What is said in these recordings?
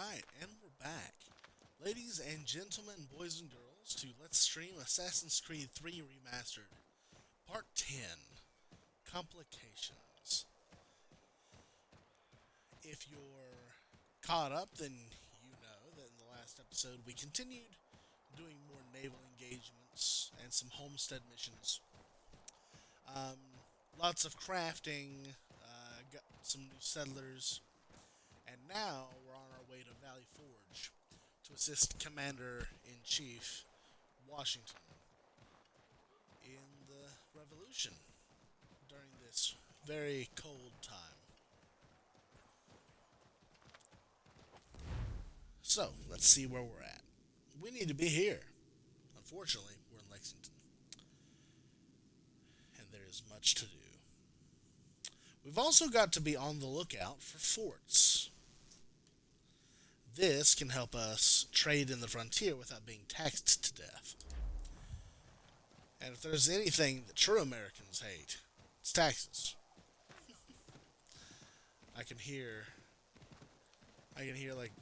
Alright, and we're back. Ladies and gentlemen, boys and girls, to Let's Stream Assassin's Creed 3 Remastered, Part 10 Complications. If you're caught up, then you know that in the last episode we continued doing more naval engagements and some homestead missions. Um, Lots of crafting, got some new settlers, and now we're on our way to Valley Forge to assist Commander in Chief Washington in the revolution during this very cold time. So, let's see where we're at. We need to be here. Unfortunately, we're in Lexington, and there is much to do. We've also got to be on the lookout for forts. This can help us trade in the frontier without being taxed to death. And if there's anything that true Americans hate, it's taxes. I can hear like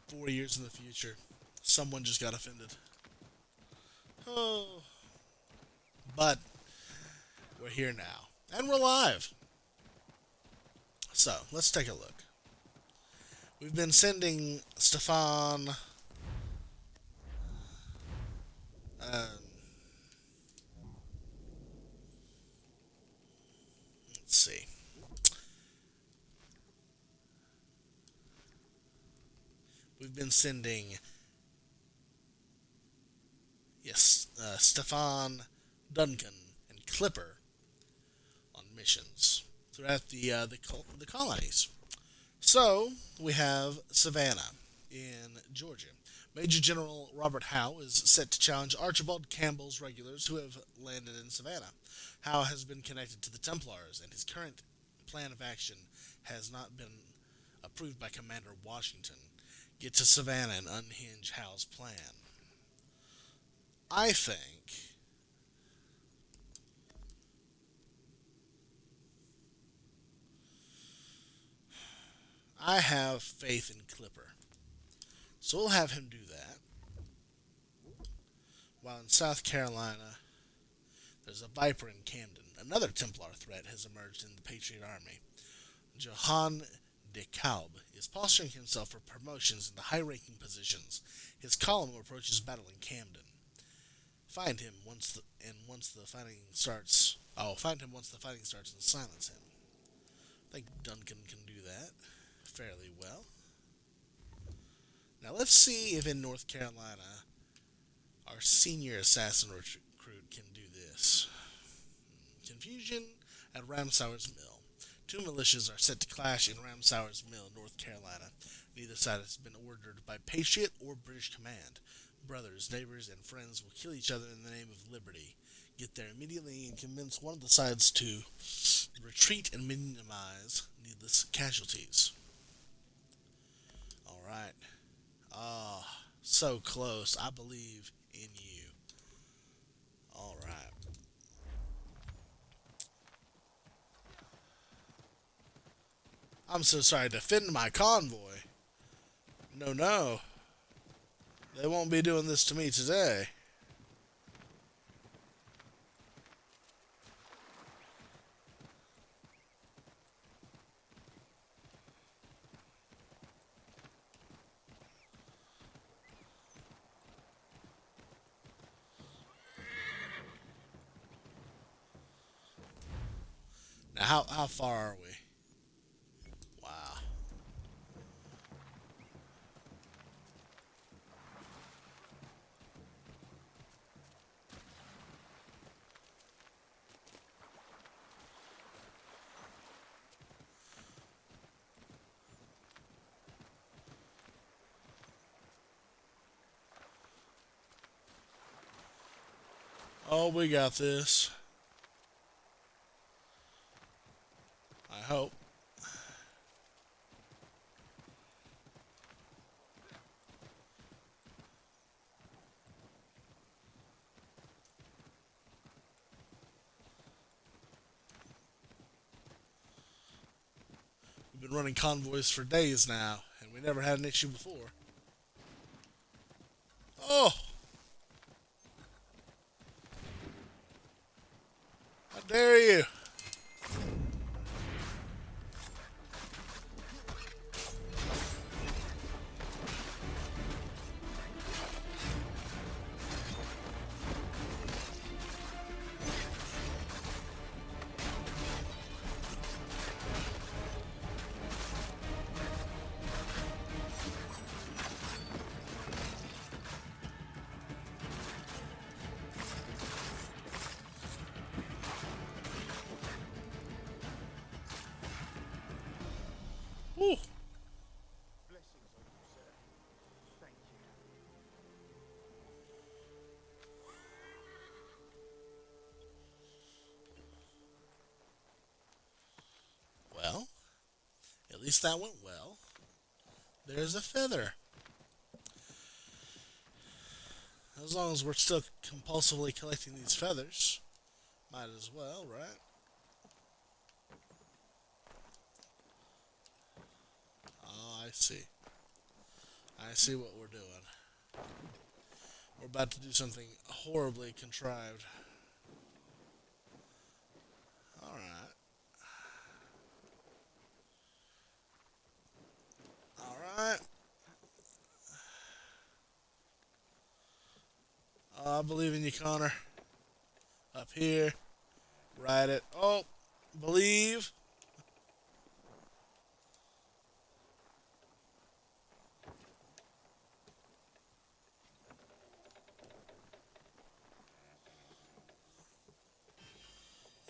4 years in the future, someone just got offended. Oh, but we're here now, and we're live. So let's take a look. We've been sending Stefan. Uh, let's see. We've been sending, yes, Stefan, Duncan, and Clipper on missions throughout the colonies. So we have Savannah in Georgia. Major General Robert Howe is set to challenge Archibald Campbell's regulars who have landed in Savannah. Howe has been connected to the Templars, and his current plan of action has not been approved by Commander Washington. Get to Savannah and unhinge Howe's plan. I think I have faith in Clipper. So we'll have him do that. While in South Carolina, there's a Viper in Camden. Another Templar threat has emerged in the Patriot Army. Johann de Kalb is posturing himself for promotions into high-ranking positions. His column approaches battle in Camden. Find him once the fighting starts. Find him once the fighting starts and silence him. I think Duncan can do that fairly well. Now let's see if in North Carolina our senior assassin recruit can do this. Confusion at Ramsauer's Mill. Two militias are set to clash in Ramsauer's Mill, North Carolina. Neither side has been ordered by Patriot or British command. Brothers, neighbors, and friends will kill each other in the name of liberty. Get there immediately and convince one of the sides to retreat and minimize needless casualties. Alright. So close. I believe in you. Alright. I'm so sorry to offend my convoy. No, no. They won't be doing this to me today. Now, how far are we? Wow. Oh, we got this. I hope. We've been running convoys for days now, and We never had an issue before. Oh! How dare you! Whew. Blessings on you, sir. Thank you. Well, at least that went well. There's a feather. As long as we're still compulsively collecting these feathers, might as well, right? Oh, I see. I see what we're doing. We're about to do something horribly contrived. Alright. Alright. I believe in you, Connor. Up here. Ride it. Oh, believe.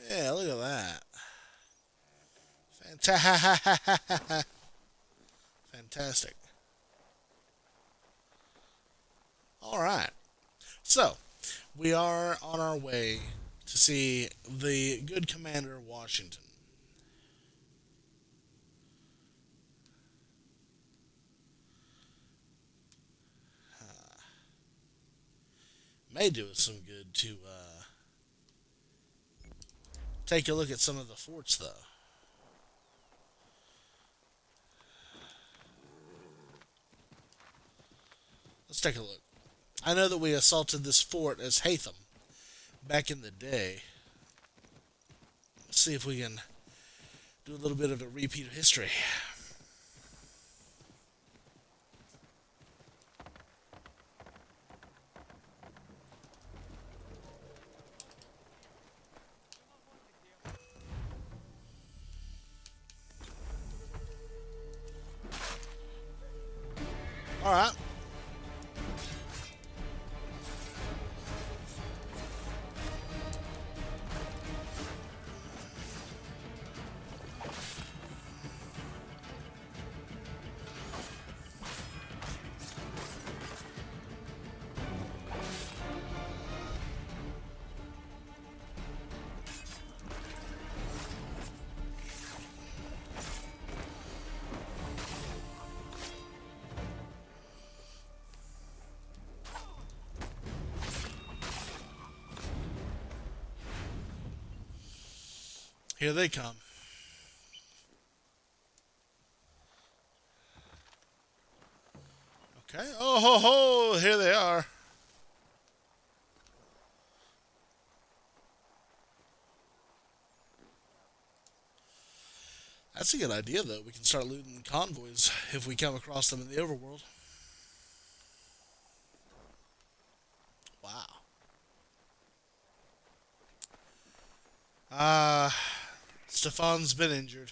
Yeah, look at that. Fantastic. Alright. So, we are on our way to see the good Commander Washington. May do us some good to take a look at some of the forts, though. Let's take a look. I know that we assaulted this fort as Hatham back in the day. Let's see if we can do a little bit of a repeat of history. Alright. Here they come. Okay. Oh ho ho! Here they are. That's a good idea, though. We can start looting convoys if we come across them in the overworld. Wow. Stefan's been injured.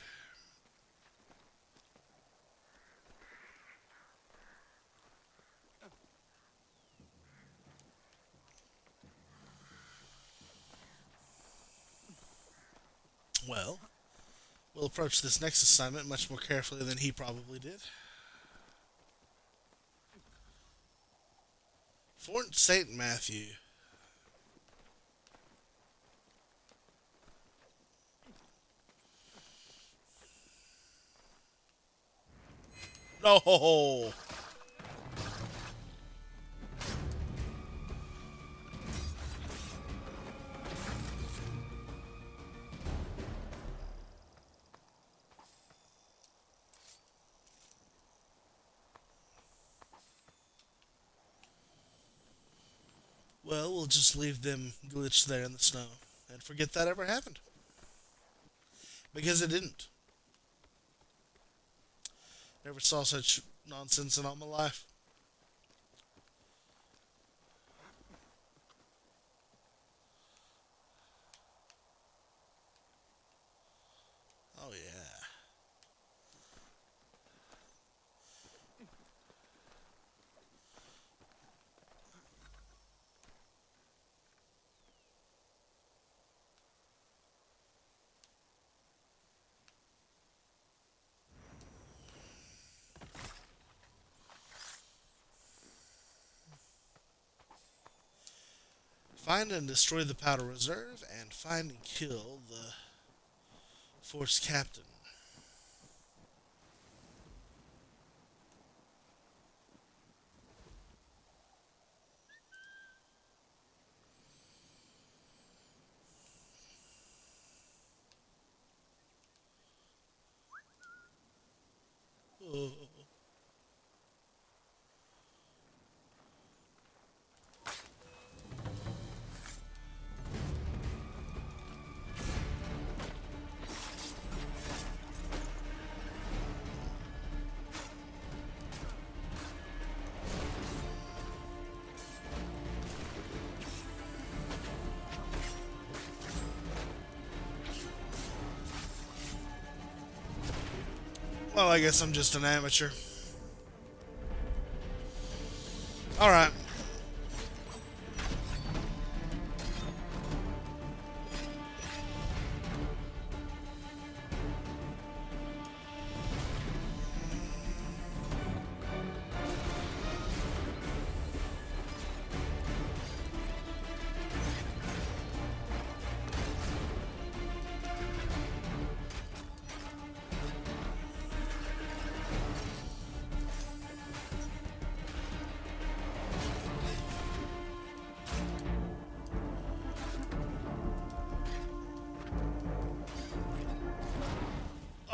Well, we'll approach this next assignment much more carefully than he probably did. Fort St. Matthew. No! Well, we'll just leave them glitched there in the snow and forget that ever happened. Because it didn't. Never saw such nonsense in all my life. Oh, yeah. Find and destroy the powder reserve, and find and kill the force captain. Oh. Well, I guess I'm just an amateur. Alright.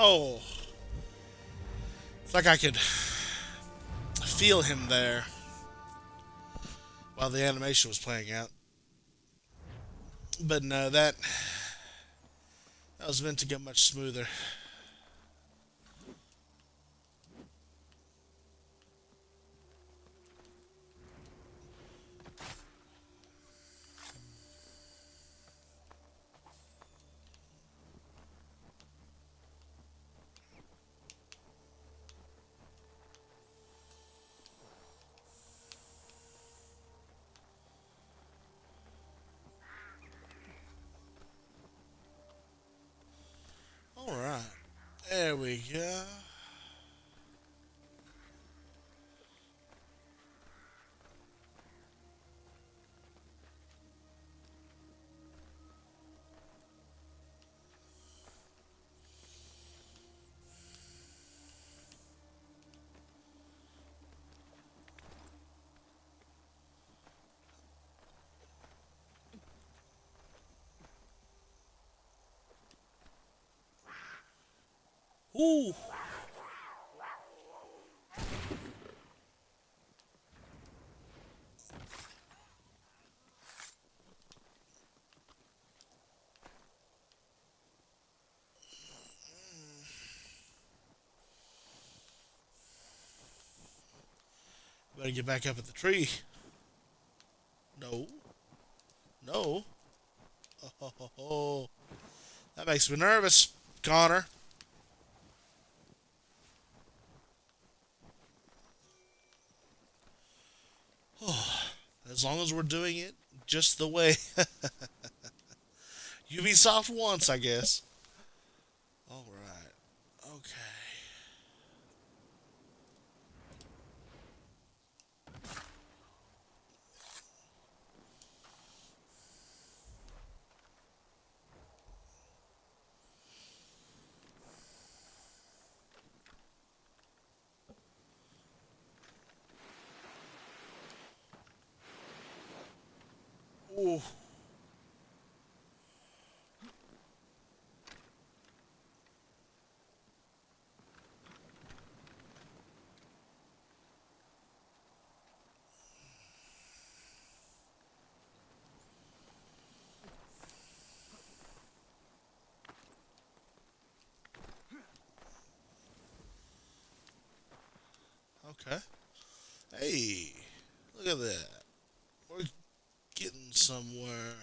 Oh. It's like I could feel him there while the animation was playing out. But no, that was meant to get much smoother. Alright. There we go. Ooh. Better get back up at the tree. No. No. Oh. That makes me nervous, Connor. As long as we're doing it just the way Ubisoft wants, I guess. Alright. Okay. Ooh. Okay. Hey, look at that. We're getting somewhere.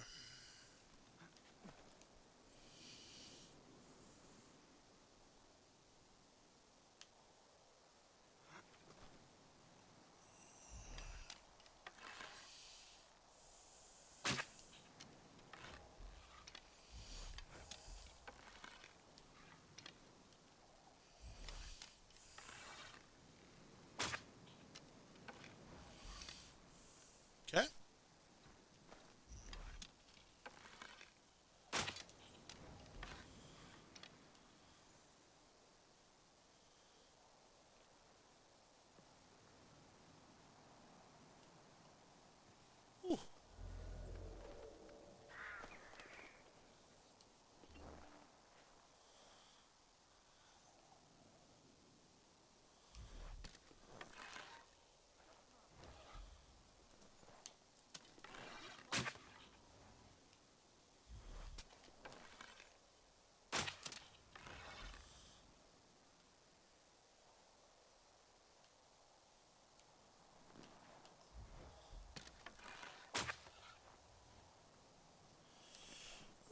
Okay. Ooh.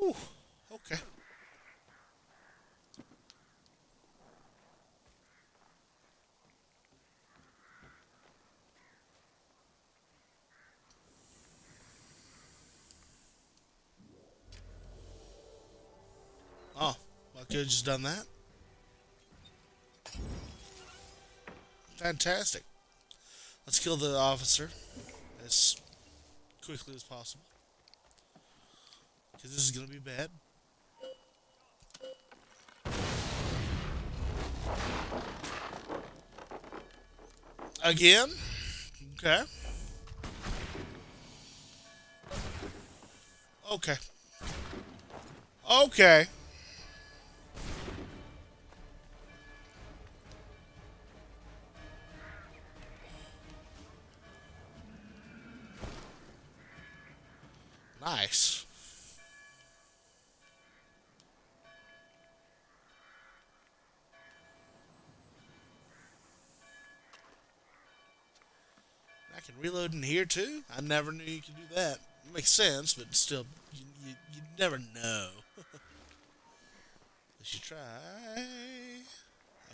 Ooh. Okay. Oh, I could have just done that. Fantastic. Let's kill the officer as quickly as possible. Because this is going to be bad. Again? Okay. Okay. Okay. Nice. I can reload in here too? I never knew you could do that. It makes sense, but still, you never know. Let's you try.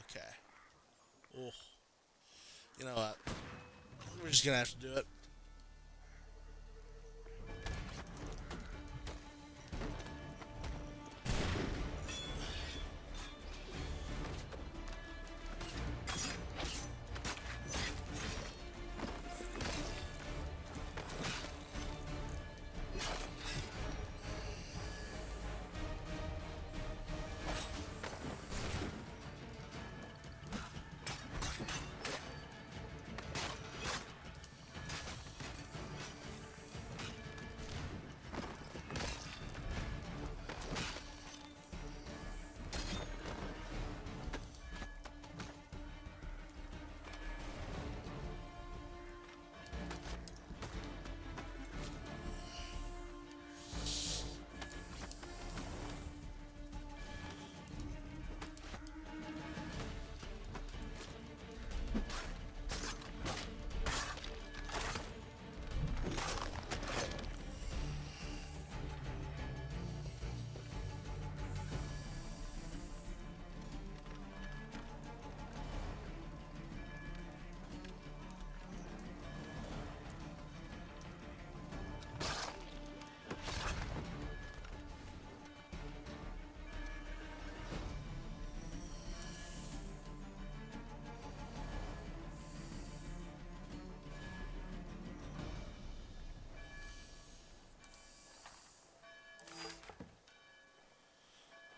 Okay. Oh, you know what? We're just gonna have to do it.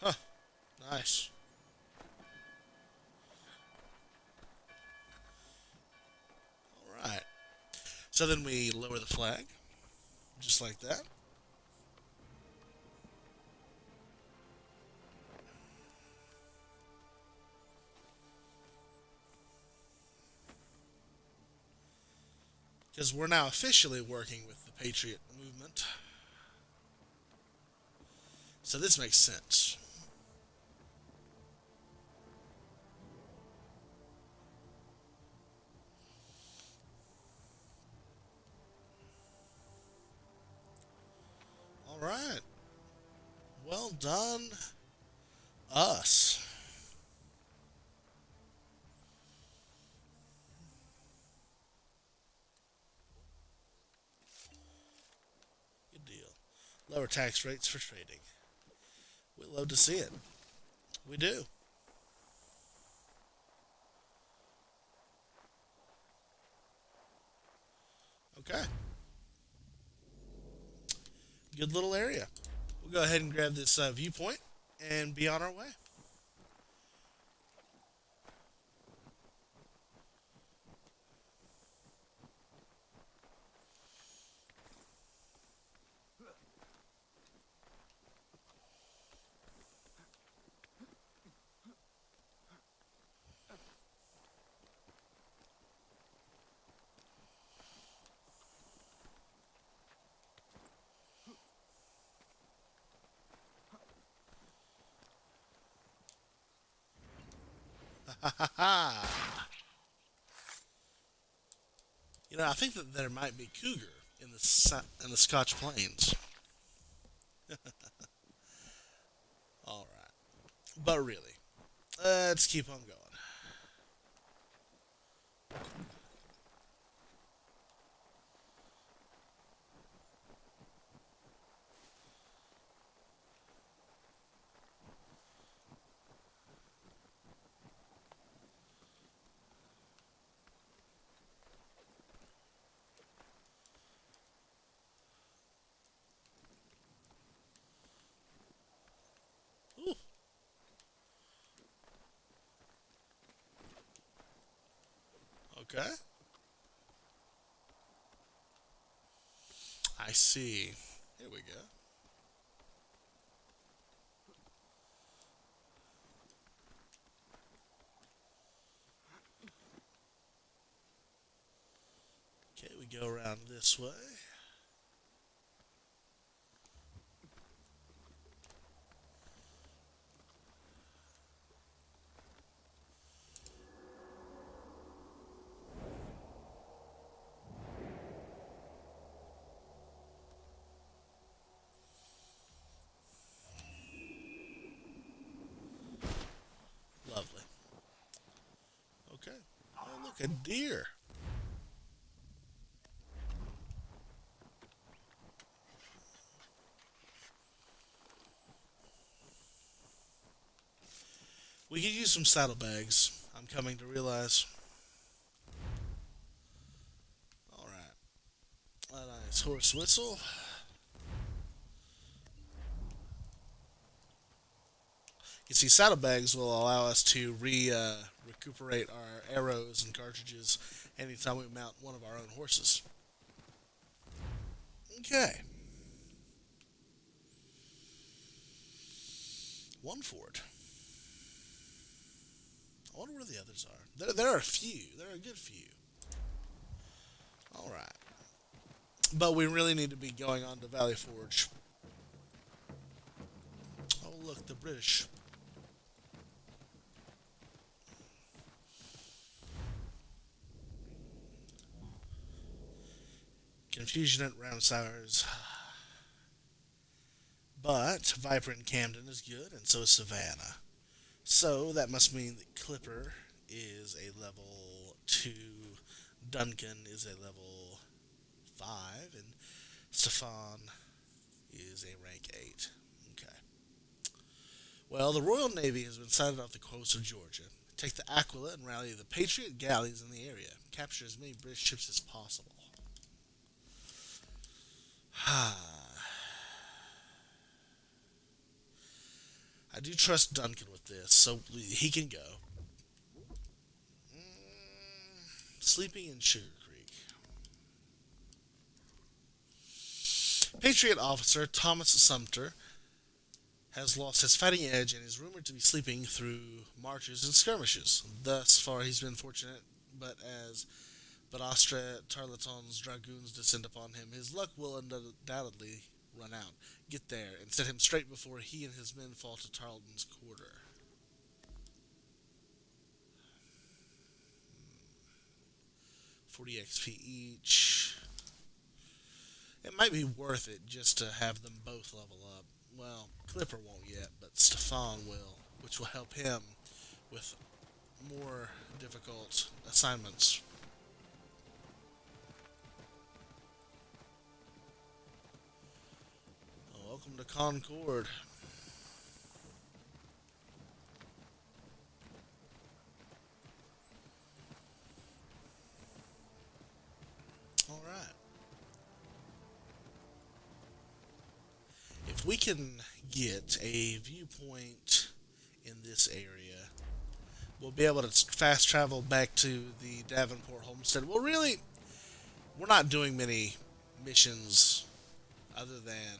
Huh. Nice. All right. So then we lower the flag, just like that. Because we're now officially working with the Patriot movement. So this makes sense. right. Well done, us. Good deal. Lower tax rates for trading. We love to see it. We do. Okay. Good little area. We'll go ahead and grab this viewpoint and be on our way. Ha ha ha! You know, I think that there might be cougar in the Scotch Plains. All right, but really, let's keep on going. Ooh, okay, I see. Here we go. Okay, we go around this way. Lovely. Okay. Oh, look, a deer. We could use some saddlebags. I'm coming to realize. All right. A nice horse whistle. You see, saddlebags will allow us to recuperate our arrows and cartridges anytime we mount one of our own horses. Okay. One fort. I wonder where the others are. There are a few. There are a good few. All right. But we really need to be going on to Valley Forge. Oh, look, the British. Confusion at Ramsars. But Viper in Camden is good, and so is Savannah. So that must mean that Clipper is a level 2, Duncan is a level 5, and Stefan is a rank 8. Okay. Well, the Royal Navy has been sighted off the coast of Georgia. Take the Aquila and rally the Patriot galleys in the area. Capture as many British ships as possible. I do trust Duncan with this, so he can go. Sleeping in Sugar Creek. Patriot officer Thomas Sumter has lost his fighting edge and is rumored to be sleeping through marches and skirmishes. Thus far, he's been fortunate, but as Badastra Tarleton's dragoons descend upon him, his luck will undoubtedly run out. Get there and set him straight before he and his men fall to Tarleton's quarter. 40 XP each. It might be worth it just to have them both level up. Well, Clipper won't yet, but Stefan will, which will help him with more difficult assignments. Well, welcome to Concord. All right. If we can get a viewpoint in this area, we'll be able to fast travel back to the Davenport homestead. Well, really, we're not doing many missions other than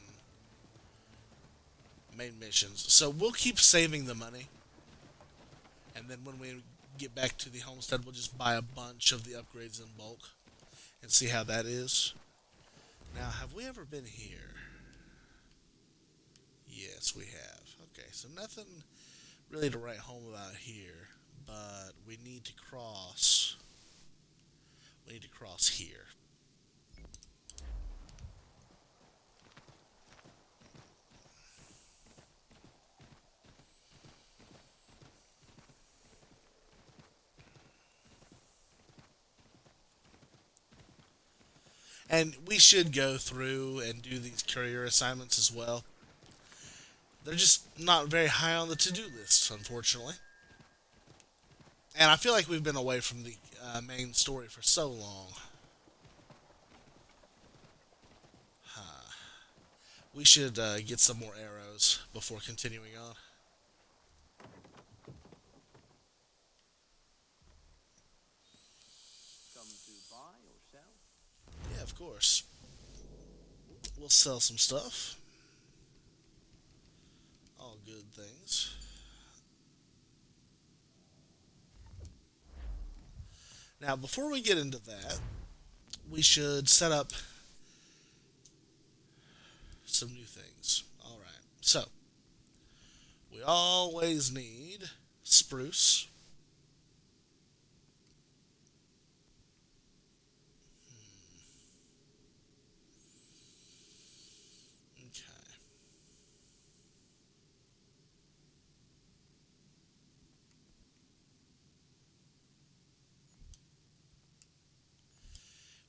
main missions. So we'll keep saving the money, and then when we get back to the homestead, we'll just buy a bunch of the upgrades in bulk and see how that is. Now, have we ever been here? Yes, we have. Okay, so nothing really to write home about here, but we need to cross. We need to cross here. And we should go through and do these courier assignments as well. They're just not very high on the to-do list, unfortunately. And I feel like we've been away from the main story for so long. Huh. We should get some more arrows before continuing on. Come to buy or sell? Yeah, of course. We'll sell some stuff. All good things. Now, before we get into that, we should set up some new things. Alright, so we always need spruce. Okay.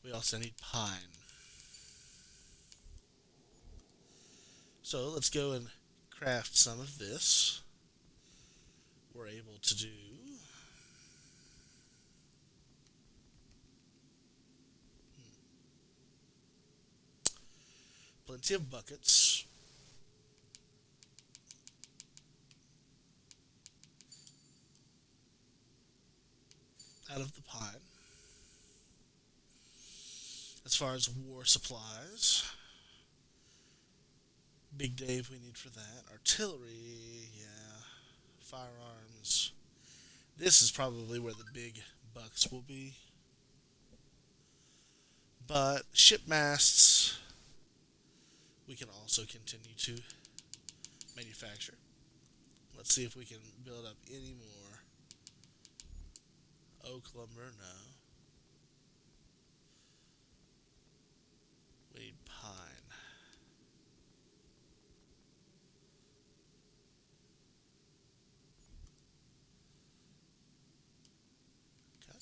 We also need pine. So let's go and craft some of this. We're able to do plenty of buckets. Out of the pine. As far as war supplies, Big Dave we need for that. Artillery, yeah. Firearms. This is probably where the big bucks will be. But ship masts, we can also continue to manufacture. Let's see if we can build up any more oak lumber. No. We need pine. Okay.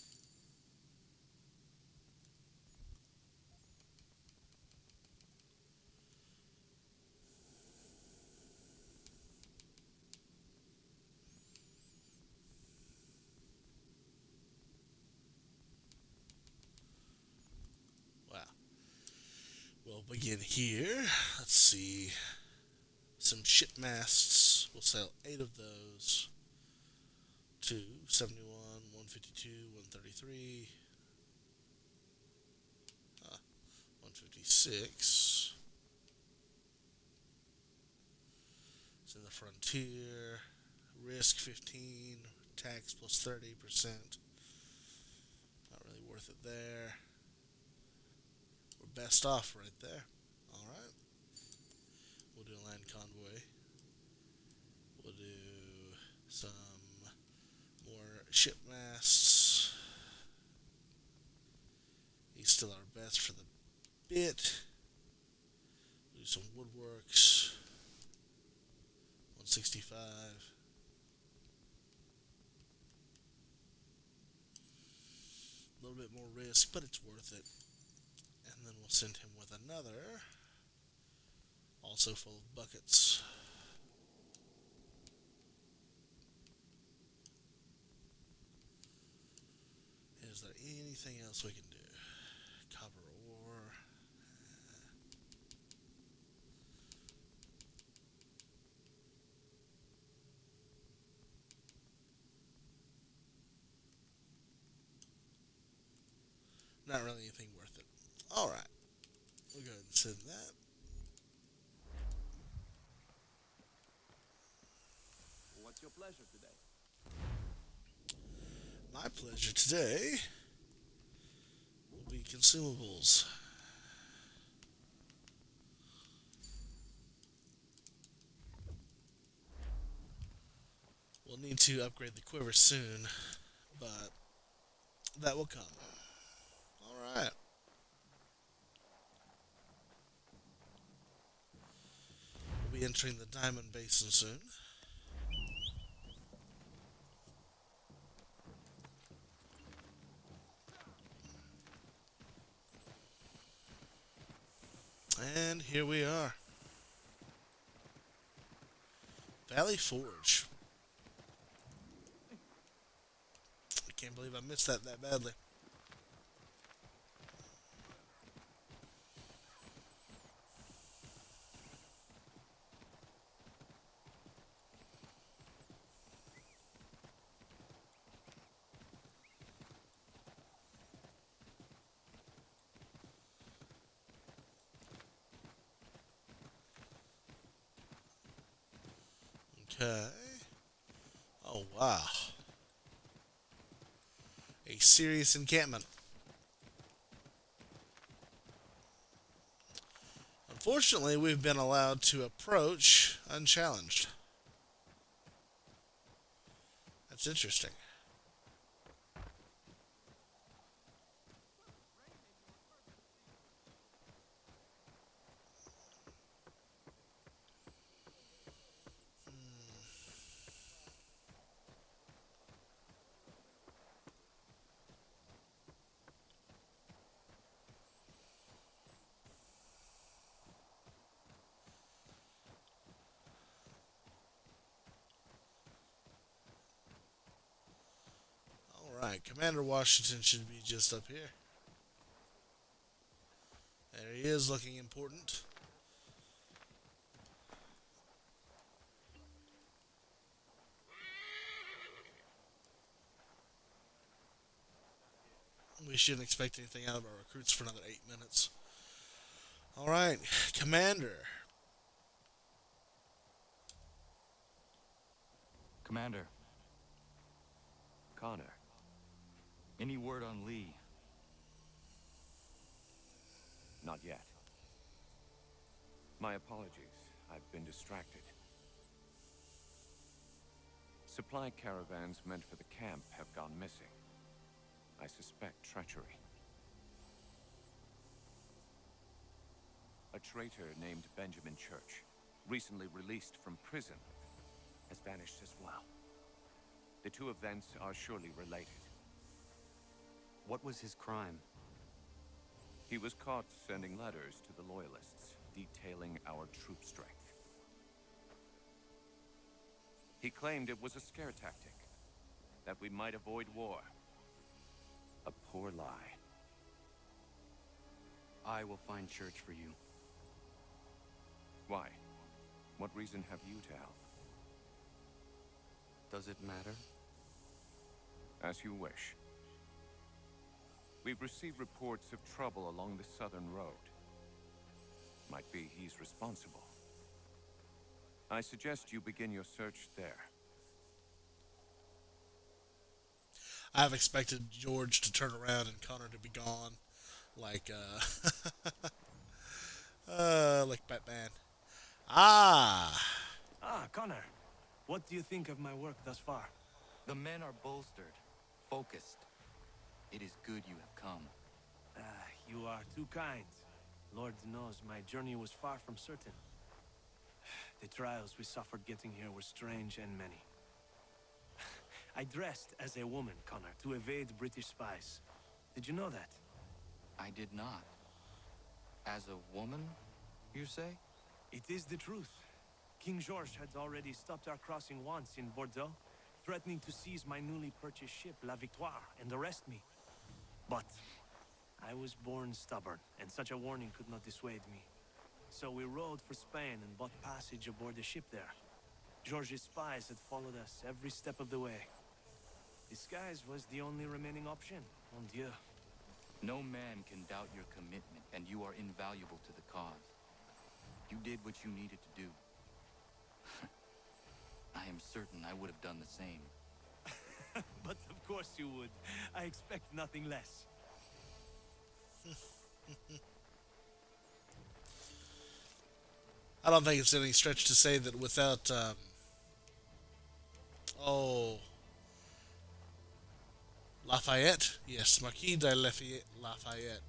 Wow. We'll begin here. Let's see. Some ship masts. We'll sell 8 of those. 271, 152, 133, 156. It's in the frontier. Risk 15. Tax plus 30%. Not really worth it there. We're best off right there. Alright. We'll do a land convoy. We'll do some more ship masts. He's still our best for the bit. some woodworks. 165. A little bit more risk, but it's worth it. And then we'll send him with another, also full of buckets. Is there anything else we can do? Copper ore. Not really anything worth it. Alright. We'll go ahead and send that. What's your pleasure today? My pleasure today will be consumables. We'll need to upgrade the quiver soon, but that will come. Alright. We'll be entering the Diamond Basin soon. And here we are. Valley Forge. I can't believe I missed that badly. Okay. Oh, wow. A serious encampment. Unfortunately, we've been allowed to approach unchallenged. That's interesting. Alright, Commander Washington should be just up here. There he is, looking important. We shouldn't expect anything out of our recruits for another 8 minutes. Alright, Commander. Commander, Connor. any word on Lee? Not yet. My apologies. I've been distracted. Supply caravans meant for the camp have gone missing. I suspect treachery. A traitor named Benjamin Church, recently released from prison, has vanished as well. The two events are surely related. What was his crime? He was caught sending letters to the Loyalists, detailing our troop strength. He claimed it was a scare tactic, that we might avoid war. A poor lie. I will find Church for you. Why? What reason have you to help? Does it matter? As you wish. We've received reports of trouble along the southern road. Might be he's responsible. I suggest you begin your search there. I've expected George to turn around and Connor to be gone. Like, like Batman. Ah! Ah, Connor. What do you think of my work thus far? The men are bolstered, focused. It is good you have come. You are too kind. Lord knows my journey was far from certain. The trials we suffered getting here were strange and many. I dressed as a woman, Connor, to evade British spies. Did you know that? I did not. As a woman, you say? It is the truth. King George had already stopped our crossing once in Bordeaux, threatening to seize my newly purchased ship, La Victoire, and arrest me. But I was born stubborn, and such a warning could not dissuade me. So we rode for Spain and bought passage aboard the ship there. George's spies had followed us every step of the way. Disguise was the only remaining option. Mon Dieu. No man can doubt your commitment, and you are invaluable to the cause. You did what you needed to do. I am certain I would have done the same. But of course you would. I expect nothing less. I don't think it's any stretch to say that without, Lafayette, yes, Marquis de Lafayette,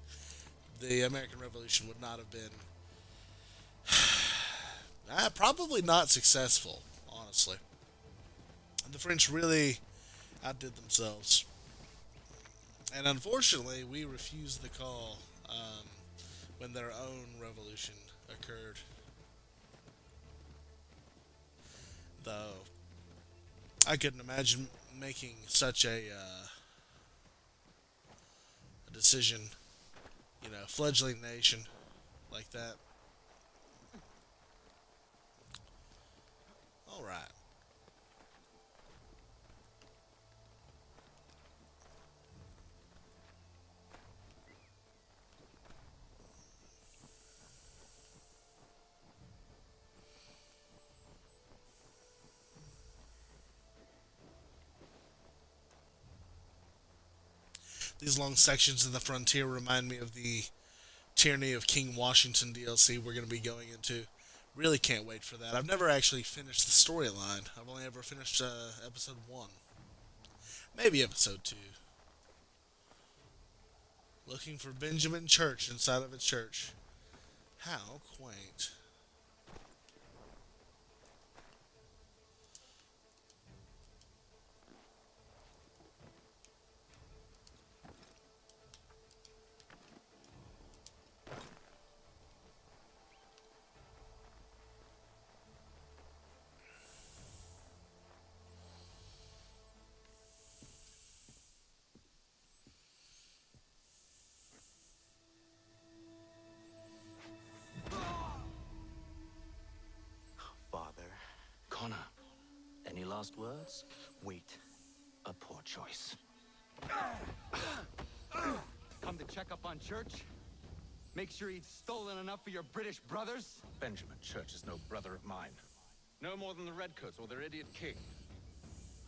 the American Revolution would not have been, probably not successful, honestly. The French really outdid themselves. And unfortunately, we refused the call when their own revolution occurred. Though, I couldn't imagine making such a decision, fledgling nation like that. All right. These long sections in the frontier remind me of the Tyranny of King Washington DLC we're going to be going into. Really can't wait for that. I've never actually finished the storyline. I've only ever finished episode 1. Maybe episode 2. Looking for Benjamin Church inside of a church. How quaint. Father. Connor, any last words? Wait. A poor choice. Come to check up on Church? Make sure he'd stolen enough for your British brothers? Benjamin Church is no brother of mine. No more than the Redcoats or their idiot king.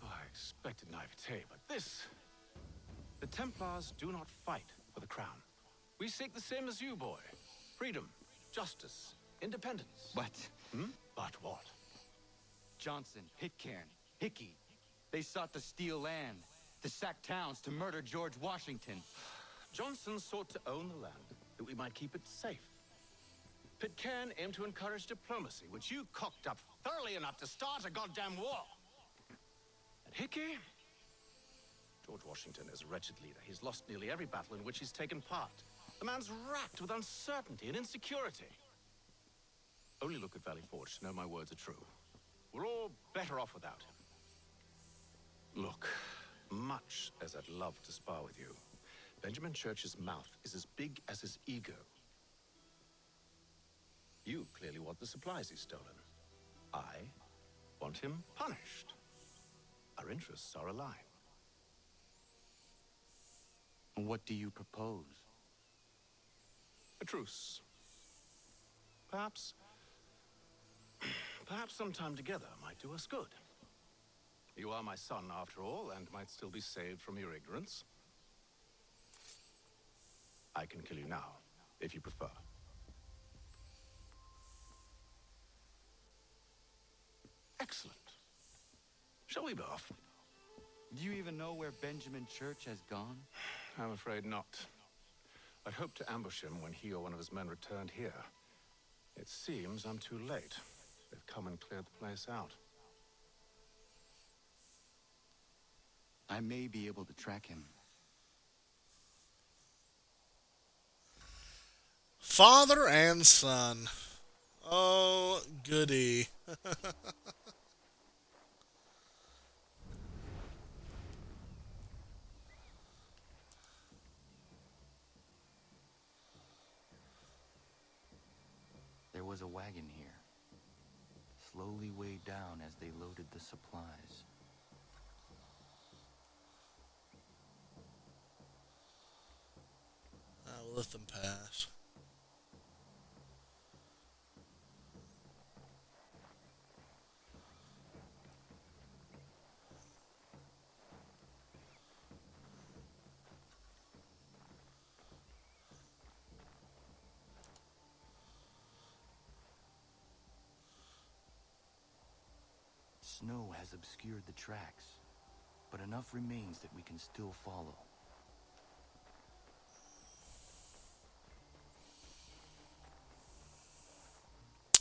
Oh, I expected naivete, but this... The Templars do not fight for the crown. We seek the same as you, boy. Freedom, justice, independence. But But what? Johnson, Pitcairn, Hickey, they sought to steal land, to sack towns, to murder George Washington. Johnson sought to own the land, that we might keep it safe. Pitcairn aimed to encourage diplomacy, which you cocked up thoroughly enough to start a goddamn war. And Hickey? George Washington is a wretched leader. He's lost nearly every battle in which he's taken part. The man's racked with uncertainty and insecurity. Only look at Valley Forge to know my words are true. We're all better off without him. Look, much as I'd love to spar with you, Benjamin Church's mouth is as big as his ego. You clearly want the supplies he's stolen. I want him punished. Our interests are aligned. What do you propose? A truce. Perhaps some time together might do us good. You are my son, after all, and might still be saved from your ignorance. I can kill you now, if you prefer. Excellent. Shall we be off? Do you even know where Benjamin Church has gone? I'm afraid not. I'd hoped to ambush him when he or one of his men returned here. It seems I'm too late. They've come and cleared the place out. I may be able to track him. Father and son. Oh, goody. There was a wagon here, slowly weighed down as they loaded the supplies. We'll let them pass. Snow has obscured the tracks, but enough remains that we can still follow.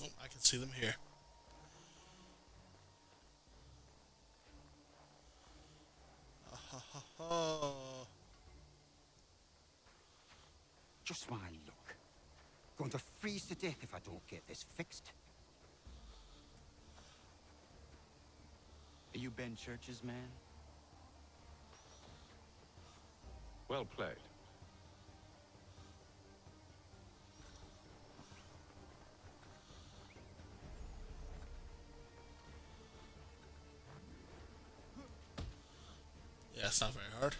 Oh, I can see them here. Oh. Just my luck. Going to freeze to death if I don't get this fixed. Are you Ben Church's man? Well played. Yeah, it's not very hard.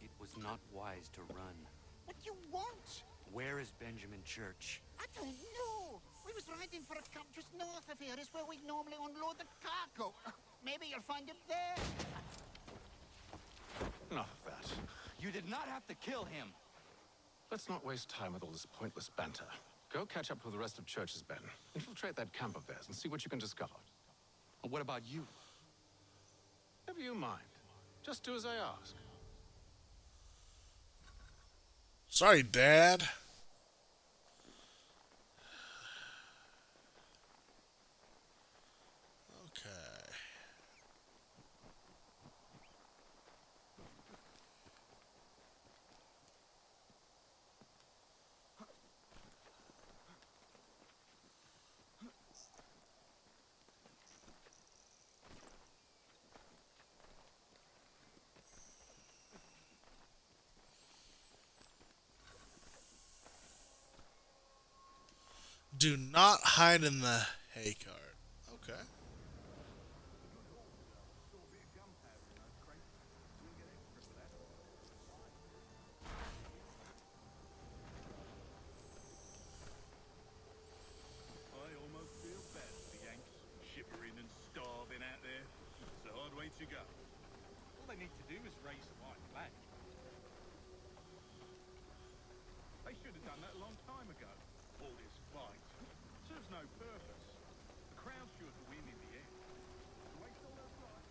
It was not wise to run. What do you want? Where is Benjamin Church? I don't know. We was riding for a camp just north of here. Is where we normally unload the cargo. Maybe you'll find him there. Enough of that. You did not have to kill him. Let's not waste time with all this pointless banter. Go catch up with the rest of Church's men. Infiltrate that camp of theirs and see what you can discover. And what about you? Never you mind. Just do as I ask. Sorry, Dad. Okay. Do not hide in the hay cart. Okay. I almost feel bad for the Yanks, shivering and starving out there. It's a hard way to go. All they need to do is raise the white flag. They should have done that a long time ago. All this fight serves no purpose. The crowd should win in the end. Waste all their blood.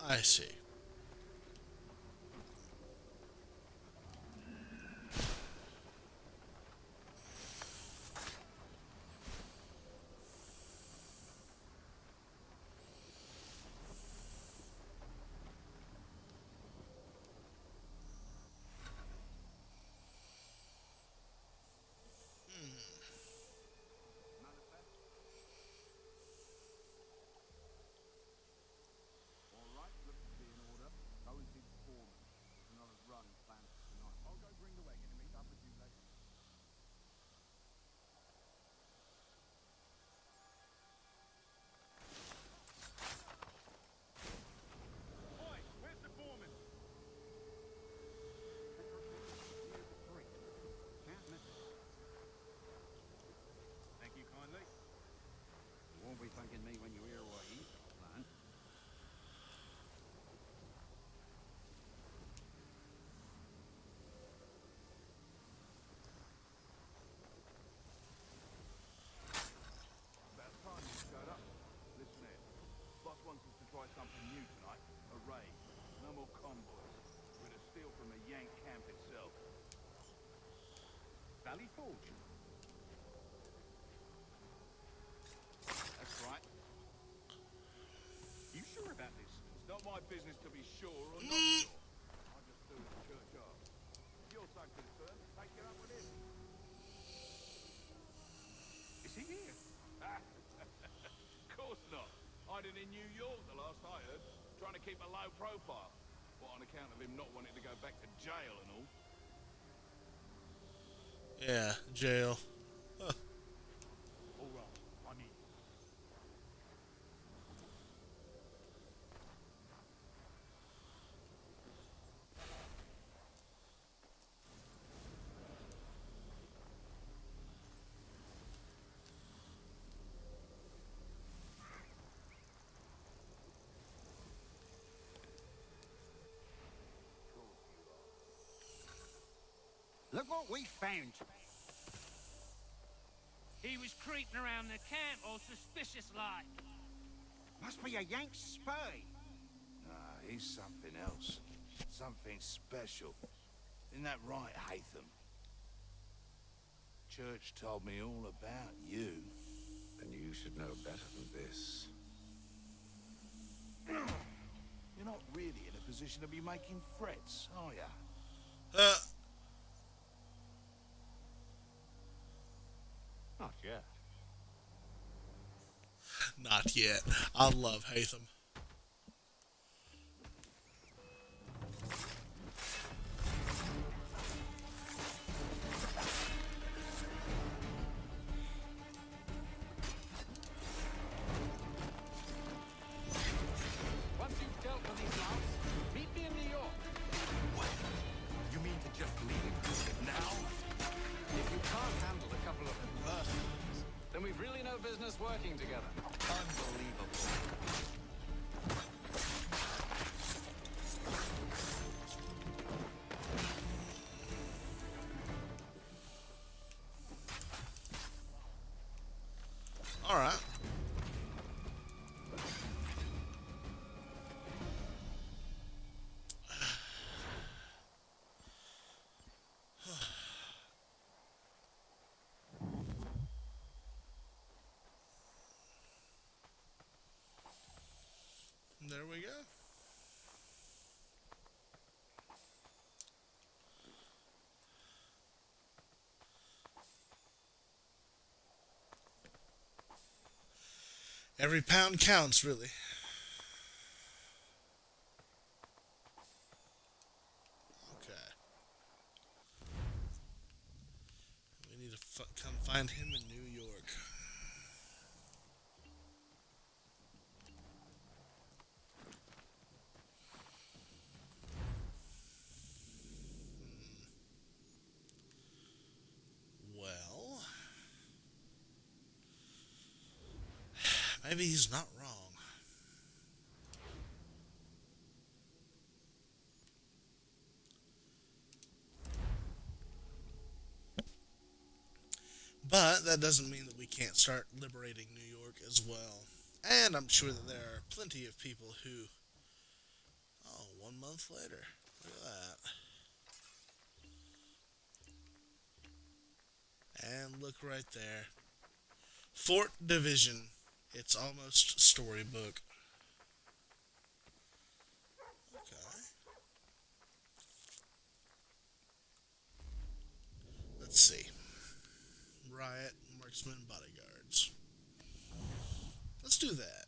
I see. Valley Forge. That's right. You sure about this? It's not my business to be sure or not sure. I just do as the church asks. If you're so concerned, take it up with him. Is he here? Of course not. Hiding in New York, the last I heard. Trying to keep a low profile. What, on account of him not wanting to go back to jail and all? Yeah, jail. Huh. All right, I'm in. Look what we found. He was creeping around the camp all suspicious like. Must be a Yank spy. Nah, he's something else. Something special. Isn't that right, Hatham? Church told me all about you. Then you should know better than this. You're not really in a position to be making threats, are ya? Uh, Not yet. not yet. I love Hatham. Once you've dealt with these louts, meet me in New York. What? You mean to just leave now? If you can't handle a couple of adversities, then we've really no business working together. Unbelievable. All right. There we go. Every pound counts, really. Okay. We need to come find him in New York. Well, maybe he's not wrong. But that doesn't mean that we can't start liberating New York as well. And I'm sure that there are plenty of people who... Oh, 1 month later. Look at that. And look right there. Fort Division. It's almost storybook. Okay. Let's see. Riot, marksmen, bodyguards. Let's do that.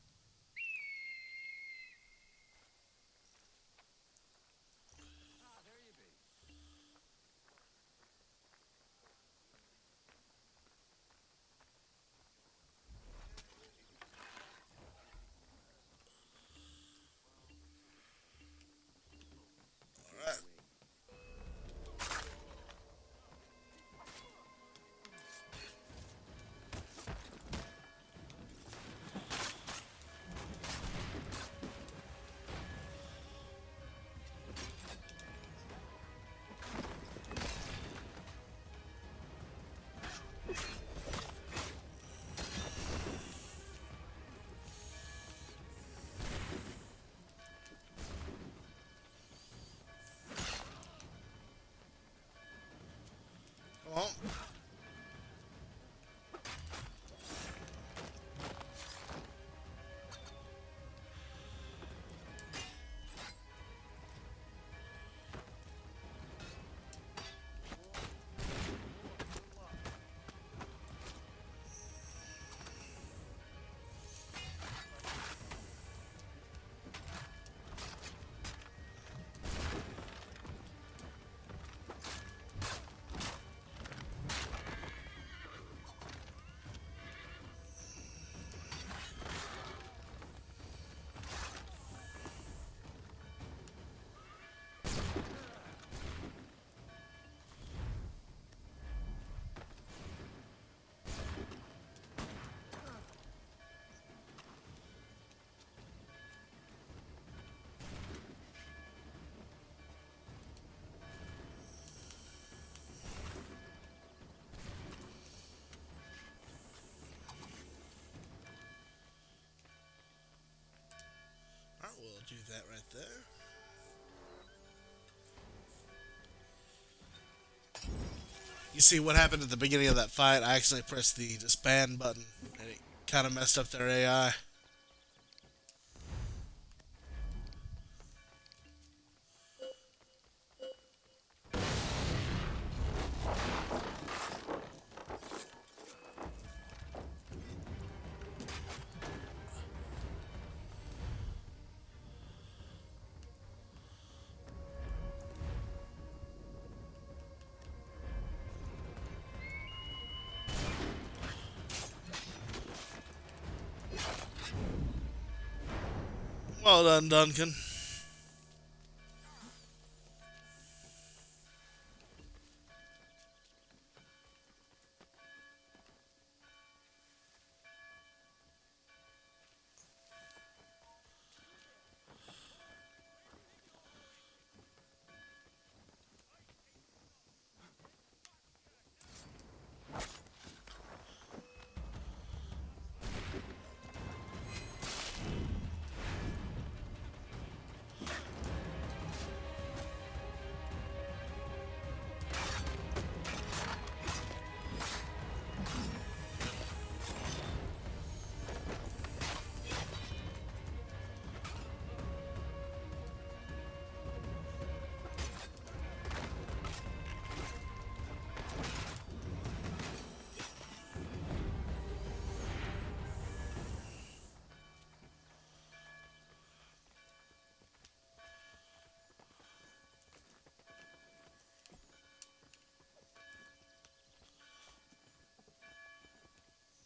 Ah, there you be. Alright. Alright, we'll do that right there. You see what happened at the beginning of that fight? I accidentally pressed the disband button, and it kind of messed up their AI. Well done, Duncan.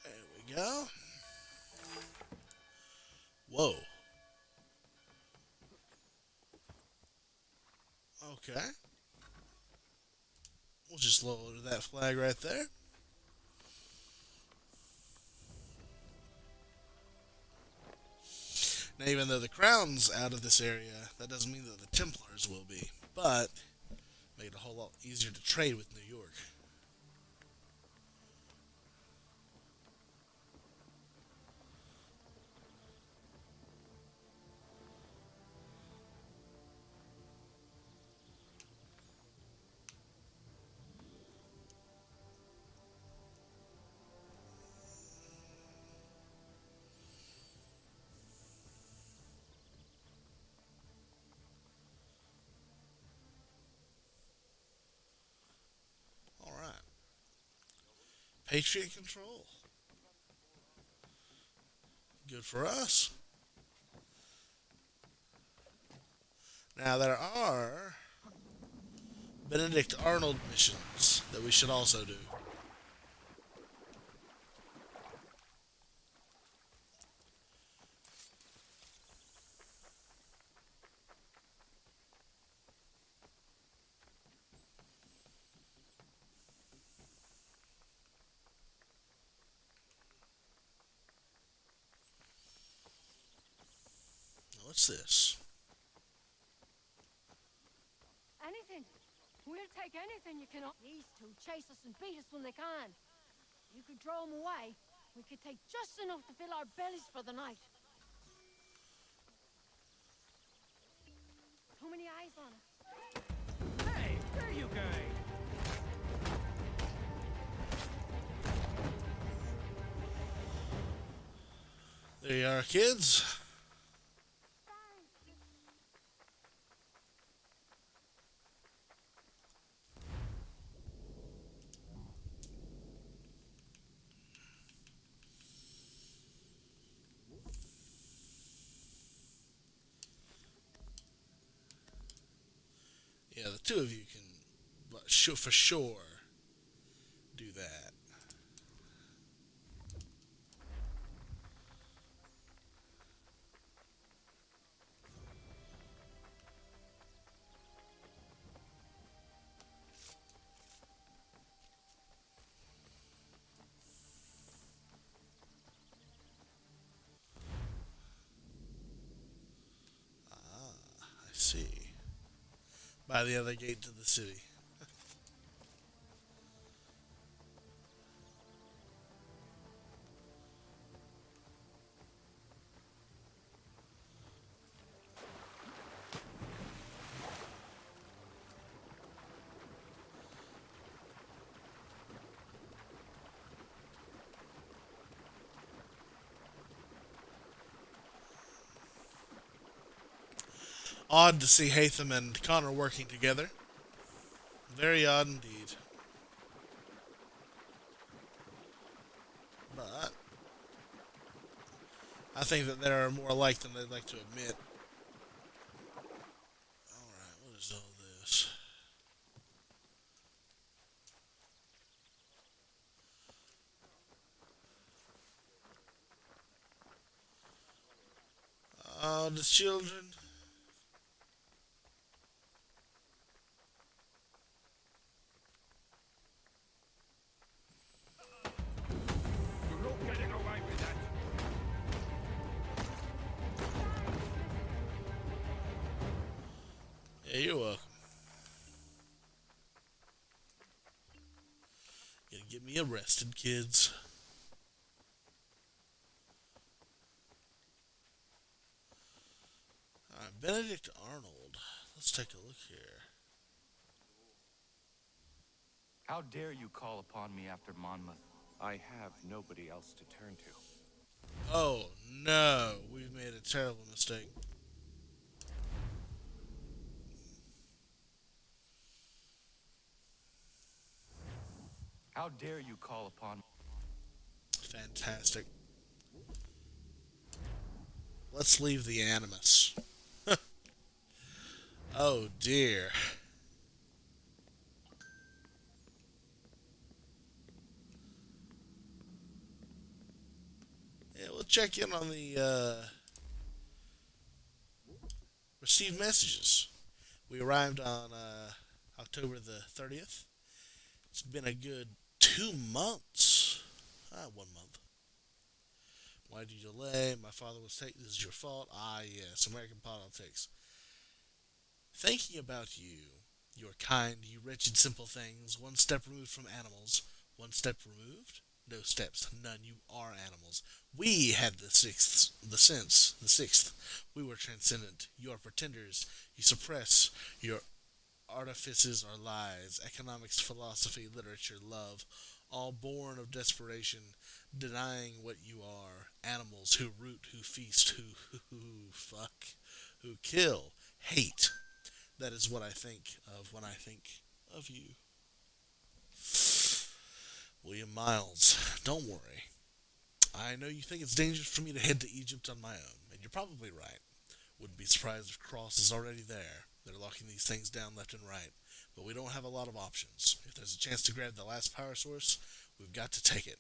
There we go. Whoa. Okay. We'll just lower that flag right there. Now, even though the crown's out of this area, that doesn't mean that the Templars will be. But, make it a whole lot easier to trade with New York. Alright. Patriot control. Good for us. Now, there are Benedict Arnold missions that we should also do. What's this? Anything. We'll take anything you can. These two chase us and beat us when they can. You could throw them away. We could take just enough to fill our bellies for the night. Too many eyes on us. Hey, where are you going? There you are, kids. Yeah, the two of you can, for sure, do that. I see. By the other gate to the city. Odd to see Hatham and Connor working together. Very odd indeed. But I think that they are more alike than they'd like to admit. Alright, what is all this? Oh, the children. You're not getting away with that. Yeah, you're welcome. Gonna get me arrested, kids. Alright, Benedict Arnold. Let's take a look here. How dare you call upon me after Monmouth? I have nobody else to turn to. Oh no, we've made a terrible mistake. How dare you call upon... Fantastic. Let's leave the Animus. Oh dear. Yeah, we'll check in on the received messages. We arrived on October the 30th. It's been a good 2 months. 1 month. Why did you delay? My father was taken. This is your fault. Ah, yes. American politics. Thinking about you, your kind, you wretched simple things, one step removed from animals, one step removed? No steps, none, you are animals. We had the sixth. We were transcendent. You are pretenders. You suppress. Your artifices are lies. Economics, philosophy, literature, love, all born of desperation, denying what you are. Animals who root, who feast, who fuck, who kill, hate. That is what I think of when I think of you. William Miles, don't worry. I know you think it's dangerous for me to head to Egypt on my own, and you're probably right. Wouldn't be surprised if Cross is already there. They're locking these things down left and right. But we don't have a lot of options. If there's a chance to grab the last power source, we've got to take it.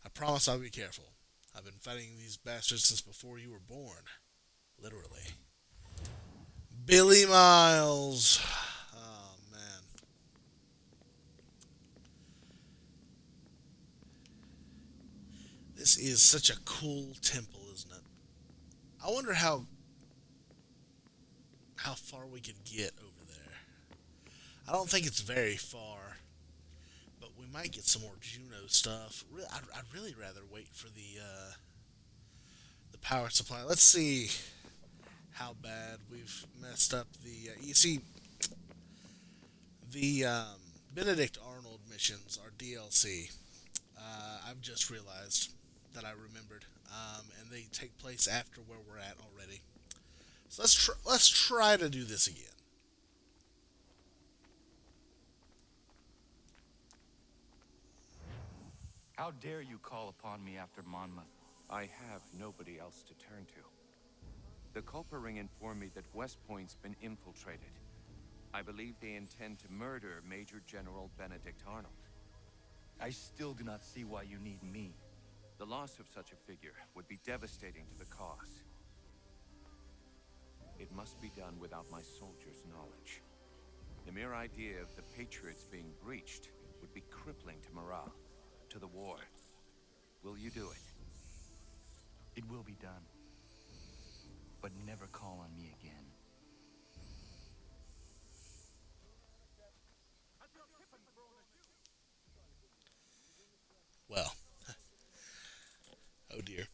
I promise I'll be careful. I've been fighting these bastards since before you were born. Literally. Billy Miles. Oh, man. This is such a cool temple, isn't it? I wonder how far we could get over there. I don't think it's very far, but we might get some more Juno stuff. I'd really rather wait for the power supply. Let's see how bad we've messed up the. You see, the Benedict Arnold missions are DLC. I've just realized that I remembered, and they take place after where we're at already. So let's try to do this again. How dare you call upon me after Monmouth? I have nobody else to turn to. The Culper Ring informed me that West Point's been infiltrated. I believe they intend to murder Major General Benedict Arnold. I still do not see why you need me. The loss of such a figure would be devastating to the cause. It must be done without my soldiers' knowledge. The mere idea of the Patriots being breached would be crippling to morale, to the war. Will you do it? It will be done. But never call on me again. Well, oh dear.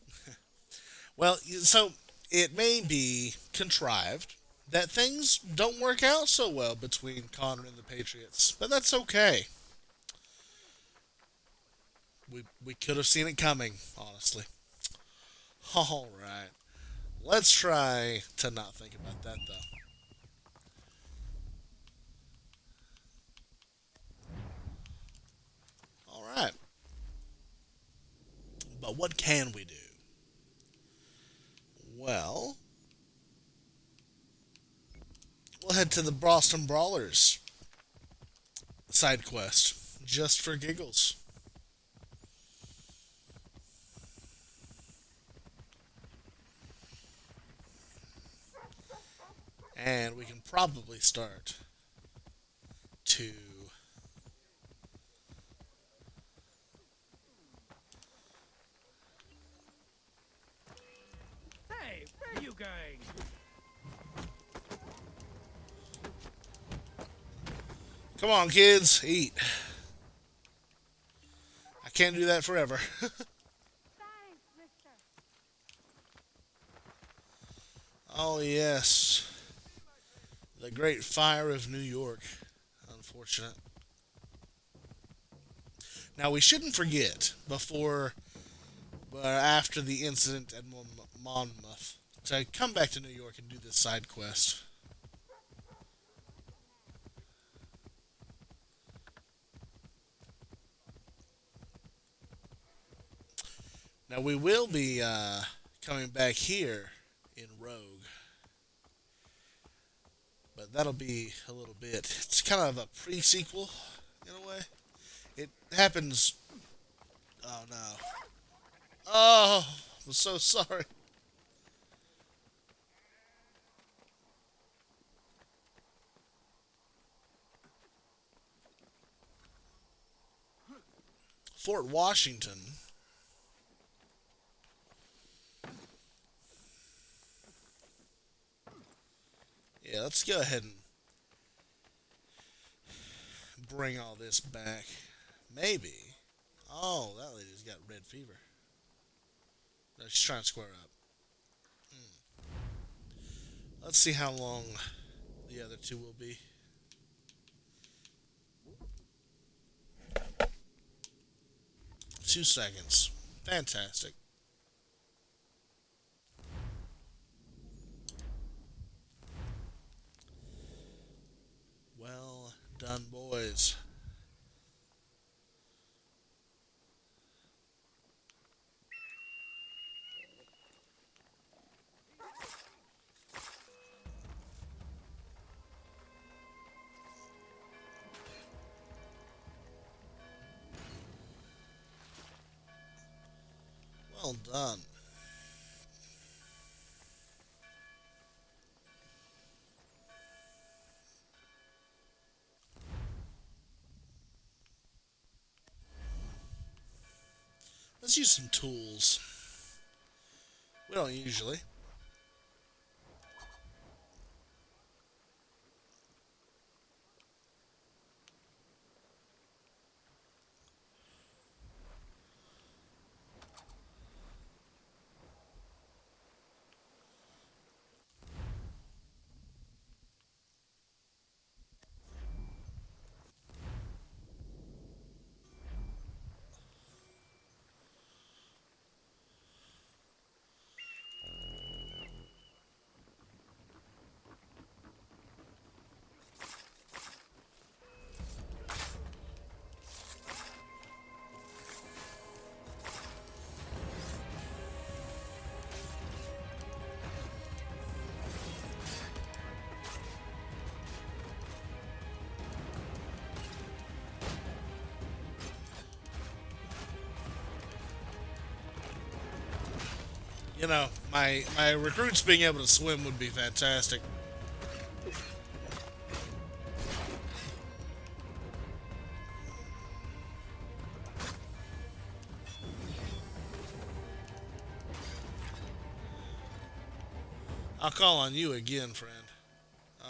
Well, so it may be contrived that things don't work out so well between Connor and the Patriots, but that's okay. We could have seen it coming, honestly. All right. Let's try to not think about that, though. But what can we do? Well, we'll head to the Boston Brawlers side quest, just for giggles. And we can probably start to Hey, where are you going? come on, kids, eat. I can't do that forever. Thanks, mister. Oh yes, the Great Fire of New York. Unfortunate. Now we shouldn't forget before, after the incident at Monmouth, to come back to New York and do this side quest. Now we will be coming back here in Rogue, but that'll be a little bit. It's kind of a pre-sequel in a way. It happens. Oh no! Oh, I'm so sorry. Fort Washington. Yeah, let's go ahead and bring all this back. Maybe. Oh, that lady's got red fever. No, she's trying to square up. Let's see how long the other two will be. Two seconds. Fantastic. Well done, boys. Well done. Let's use some tools. We don't usually. You know, my recruits being able to swim would be fantastic. I'll call on you again, friend.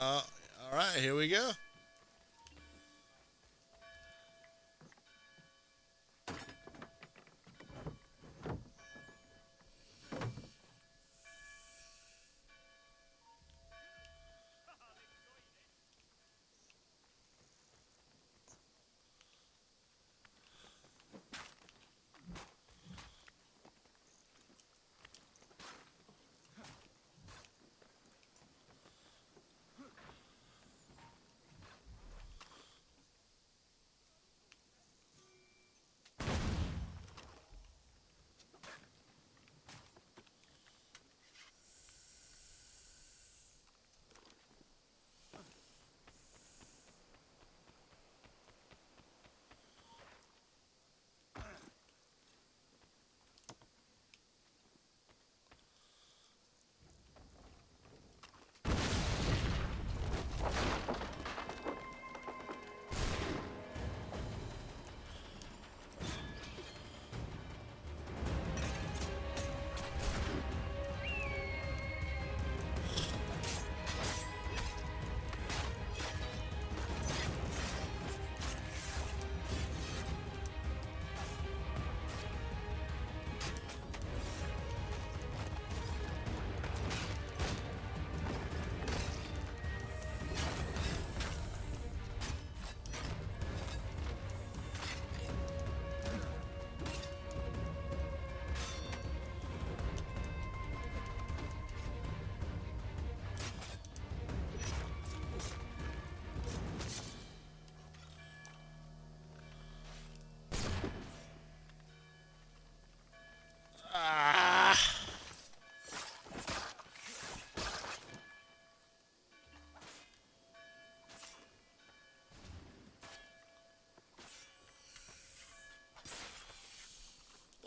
All right, here we go.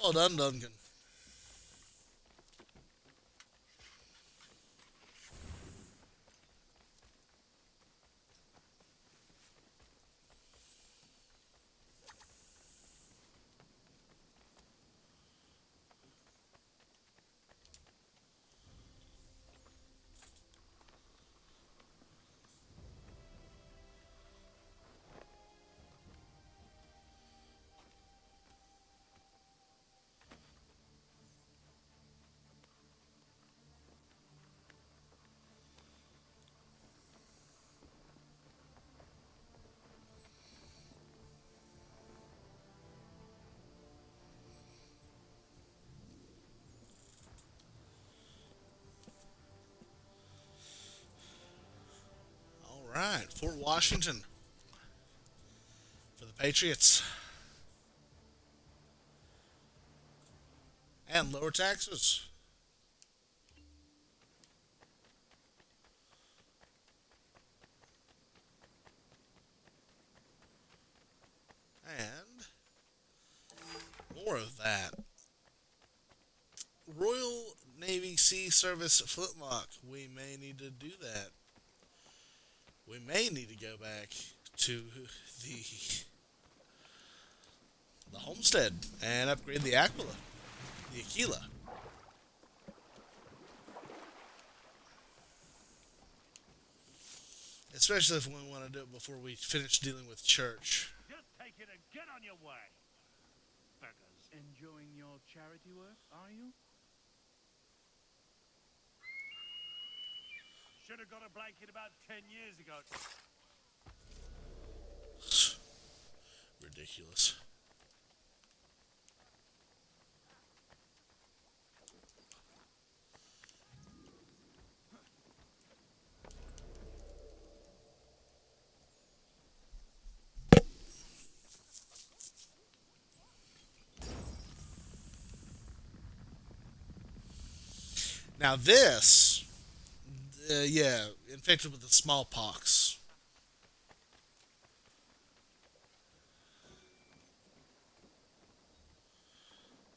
Well done, Duncan. All right, Fort Washington for the Patriots. And lower taxes. And more of that. Royal Navy Sea Service Flintlock. We may need to do that. We may need to go back to the the homestead and upgrade the Aquila. Especially if we want to do it before we finish dealing with church. Just take it and get on your way. Beggars. Enjoying your charity work, are you? Should have got a blanket about 10 years ago. Ridiculous. Now this, yeah, infected with the smallpox.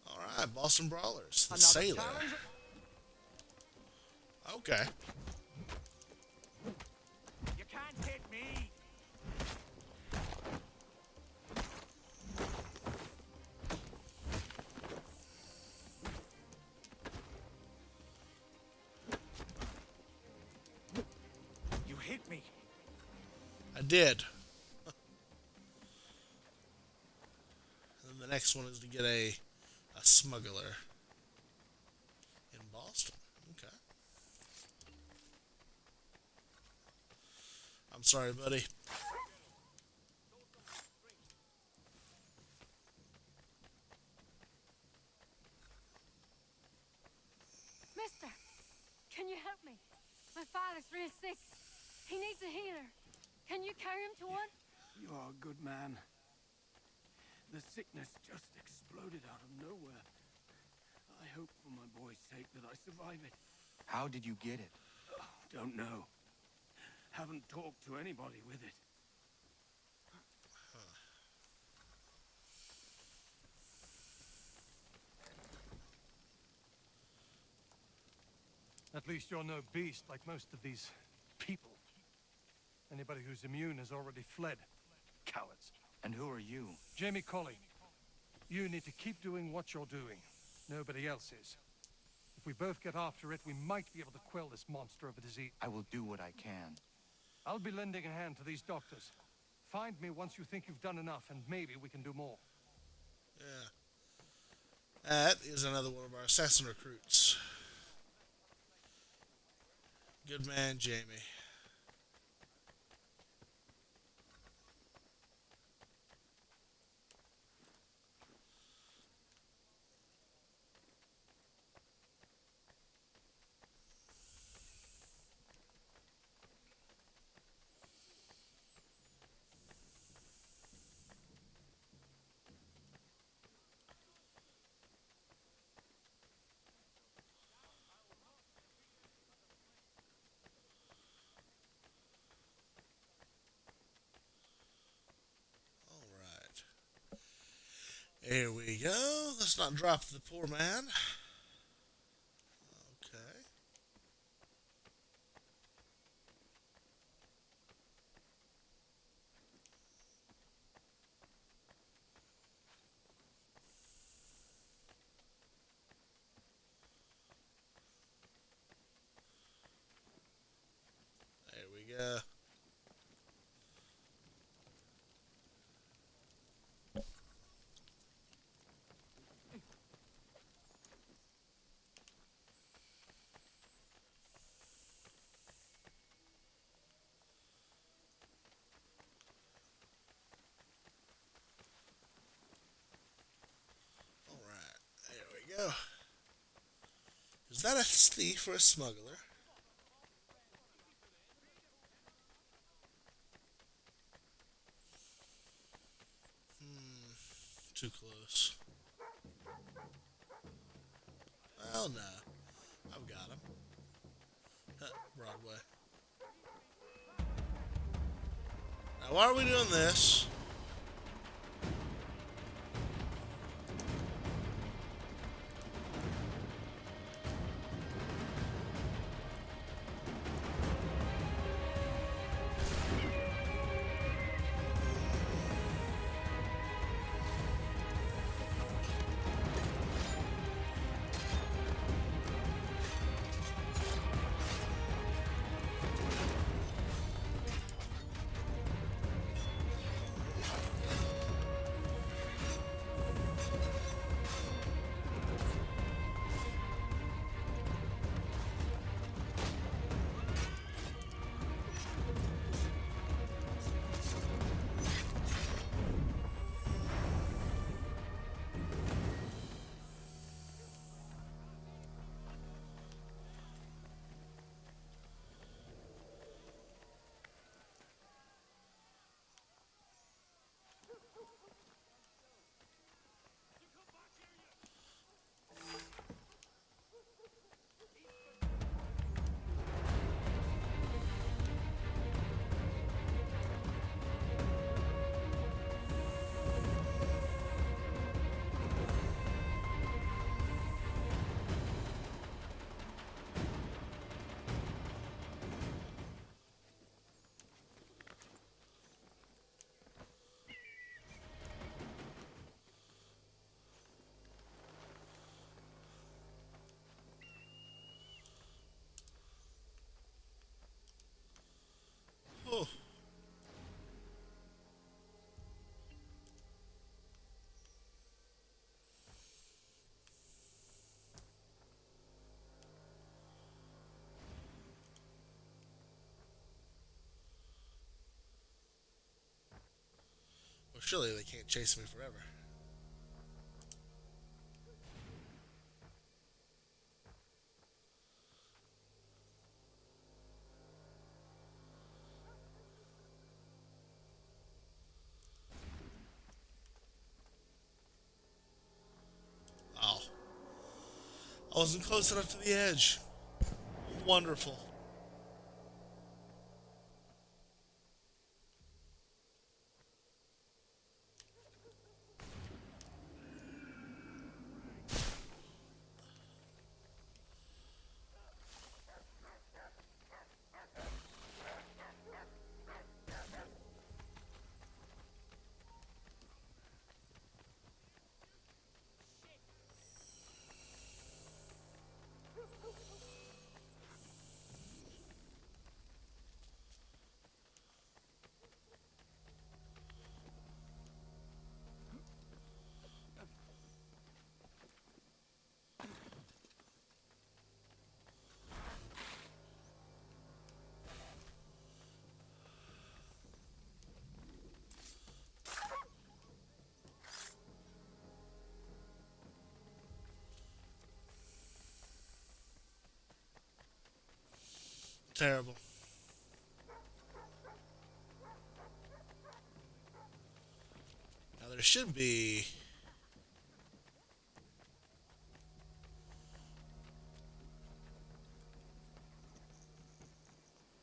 All right, Boston Brawlers, the Sailor. Okay. You can't hit me. You hit me. I did. And the next one is to get a smuggler in Boston. Okay. I'm sorry, buddy. Mister, can you help me? My father's real sick. He needs a healer. Can you carry him to one? You are a good man. The sickness just exploded out of nowhere. I hope for my boy's sake that I survive it. How did you get it? Don't know. Haven't talked to anybody with it. At least you're no beast like most of these people. Anybody who's immune has already fled. Cowards. And who are you? Jamie Colley. You need to keep doing what you're doing. Nobody else is. If we both get after it, we might be able to quell this monster of a disease. I will do what I can. I'll be lending a hand to these doctors. Find me once you think you've done enough, and maybe we can do more. Yeah. That is another one of our assassin recruits. Good man, Jamie. Here we go. Let's not drop the poor man. Okay. There we go. Alright, there we go. Is that a thief or a smuggler? Too close. Well, no. I've got him. Broadway. Now, why are we doing this? Oh. Well, surely they can't chase me forever. Oh. I wasn't close enough to the edge. Wonderful. Terrible. Now there should be.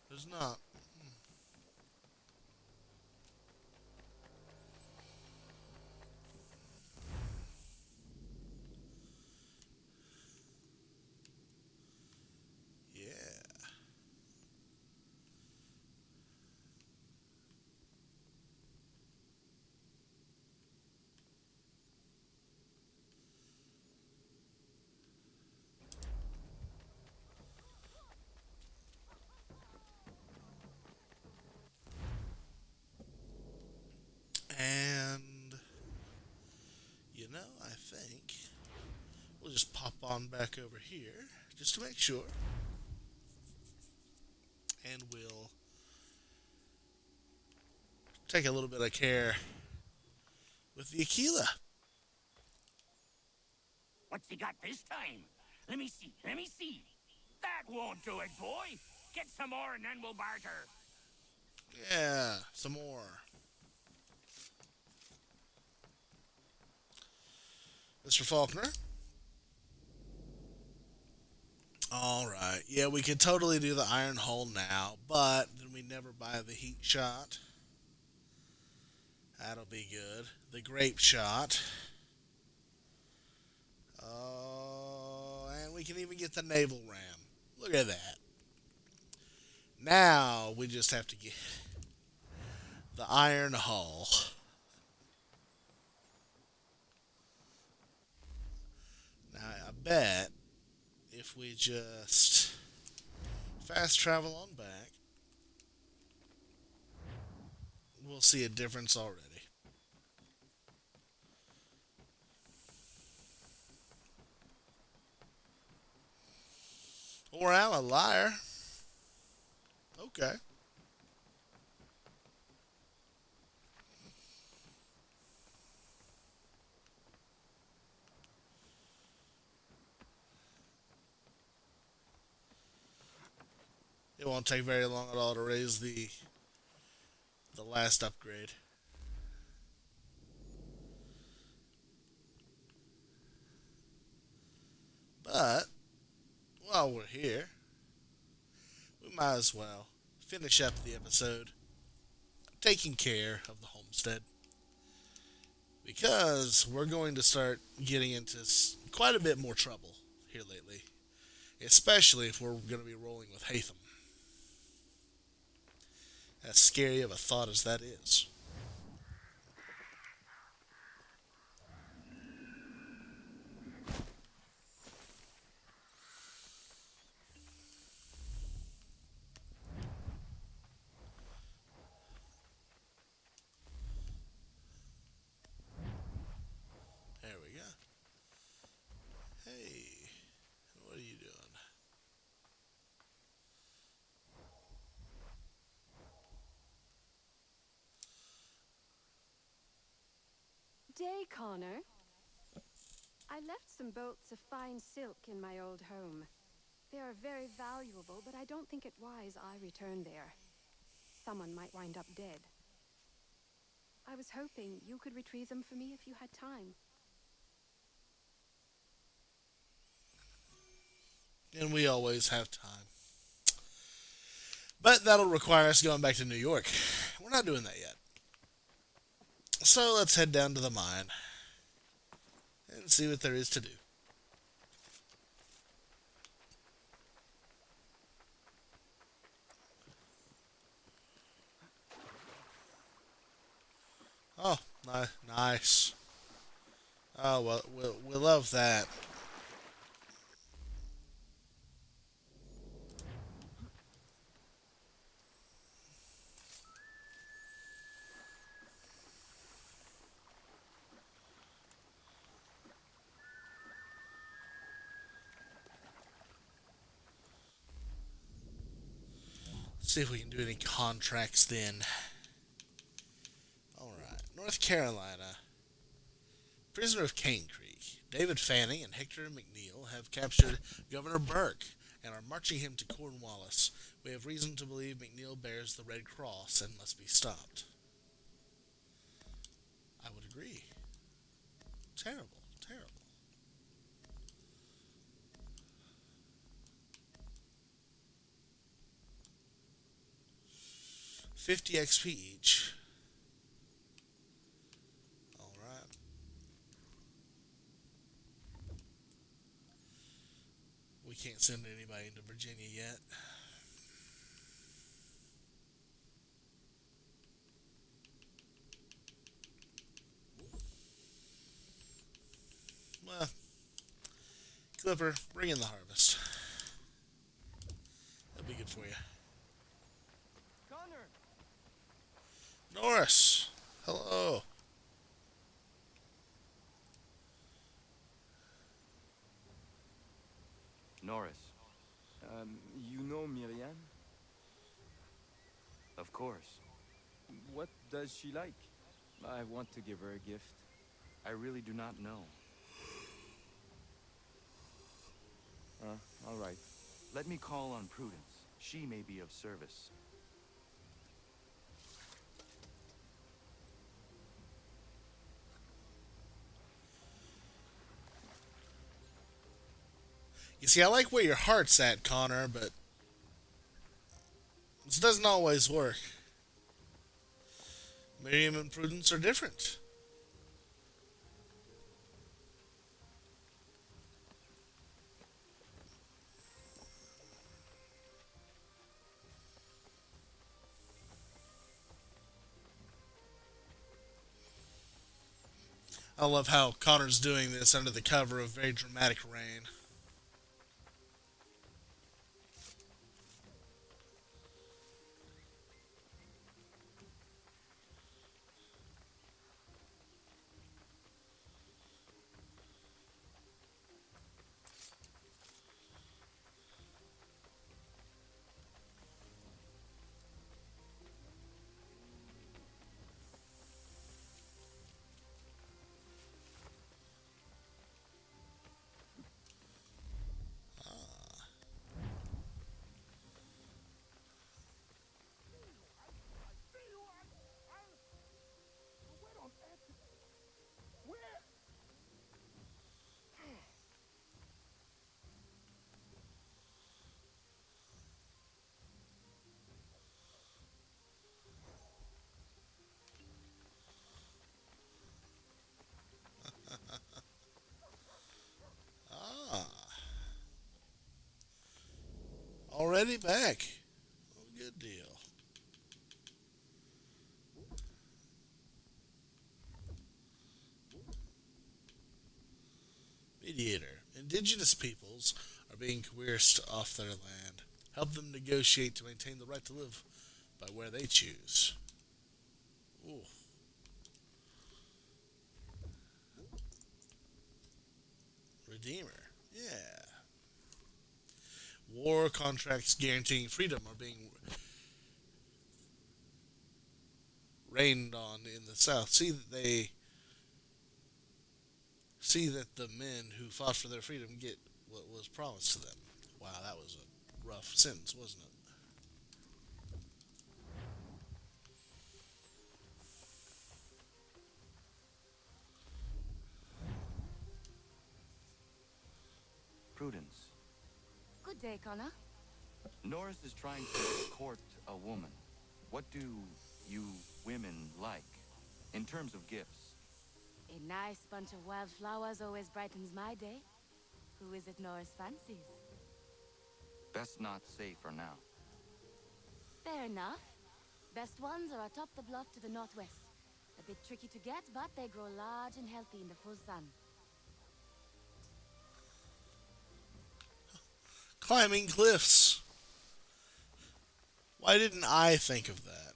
There's not. on back over here just to make sure. And we'll take a little bit of care with the Aquila. What's he got this time? Let me see, let me see. That won't do it, boy. Get some more and then we'll barter. Yeah, some more. Mr. Faulkner. Alright, yeah, we can totally do the iron hull now, but then we never buy the heat shot. That'll be good. The grape shot. Oh, and we can even get the naval ram. Look at that. Now we just have to get the iron hull. Now I bet if we just fast travel on back, we'll see a difference already. Or I'm a liar. Okay. It won't take very long at all to raise the last upgrade. But while we're here, we might as well finish up the episode taking care of the homestead, because we're going to start getting into quite a bit more trouble here lately, especially if we're going to be rolling with Hatham. As scary of a thought as that is. There we go. Hey, what are you doing? Day, Connor. I left some bolts of fine silk in my old home. They are very valuable, but I don't think it wise I return there. Someone might wind up dead. I was hoping you could retrieve them for me if you had time. And we always have time. But that'll require us going back to New York. We're not doing that yet. So let's head down to the mine and see what there is to do. Oh, nice. Oh, well, we love that. See if we can do any contracts then. Alright, North Carolina. Prisoner of Cane Creek. David Fanning and Hector McNeil have captured Governor Burke and are marching him to Cornwallis. We have reason to believe McNeil bears the Red Cross and must be stopped. I would agree. Terrible, terrible. 50 XP each. Alright. We can't send anybody into Virginia yet. Well, Clipper, bring in the harvest. That'll be good for you. Connor! Norris! Hello! Of course. What does she like? I want to give her a gift. I really do not know. All right. Let me call on Prudence. She may be of service. You see, I like where your heart's at, Connor, but this doesn't always work. Miriam and Prudence are different. I love how Connor's doing this under the cover of very dramatic rain. Ah, already back. Oh, good deal. Mediator. Indigenous peoples are being coerced off their land. Help them negotiate to maintain the right to live by where they choose. Ooh. Redeemer. Yeah. War contracts guaranteeing freedom are being rained on in the South. See that the men who fought for their freedom get what was promised to them. Wow, that was a rough sentence, wasn't it? Prudence. Good day, Connor. Norris is trying to court a woman. What do you women like in terms of gifts? A nice bunch of wildflowers always brightens my day. Who is it Norris fancies? Best not say for now. Fair enough. Best ones are atop the bluff to the northwest. A bit tricky to get, but they grow large and healthy in the full sun. Climbing cliffs. Why didn't I think of that?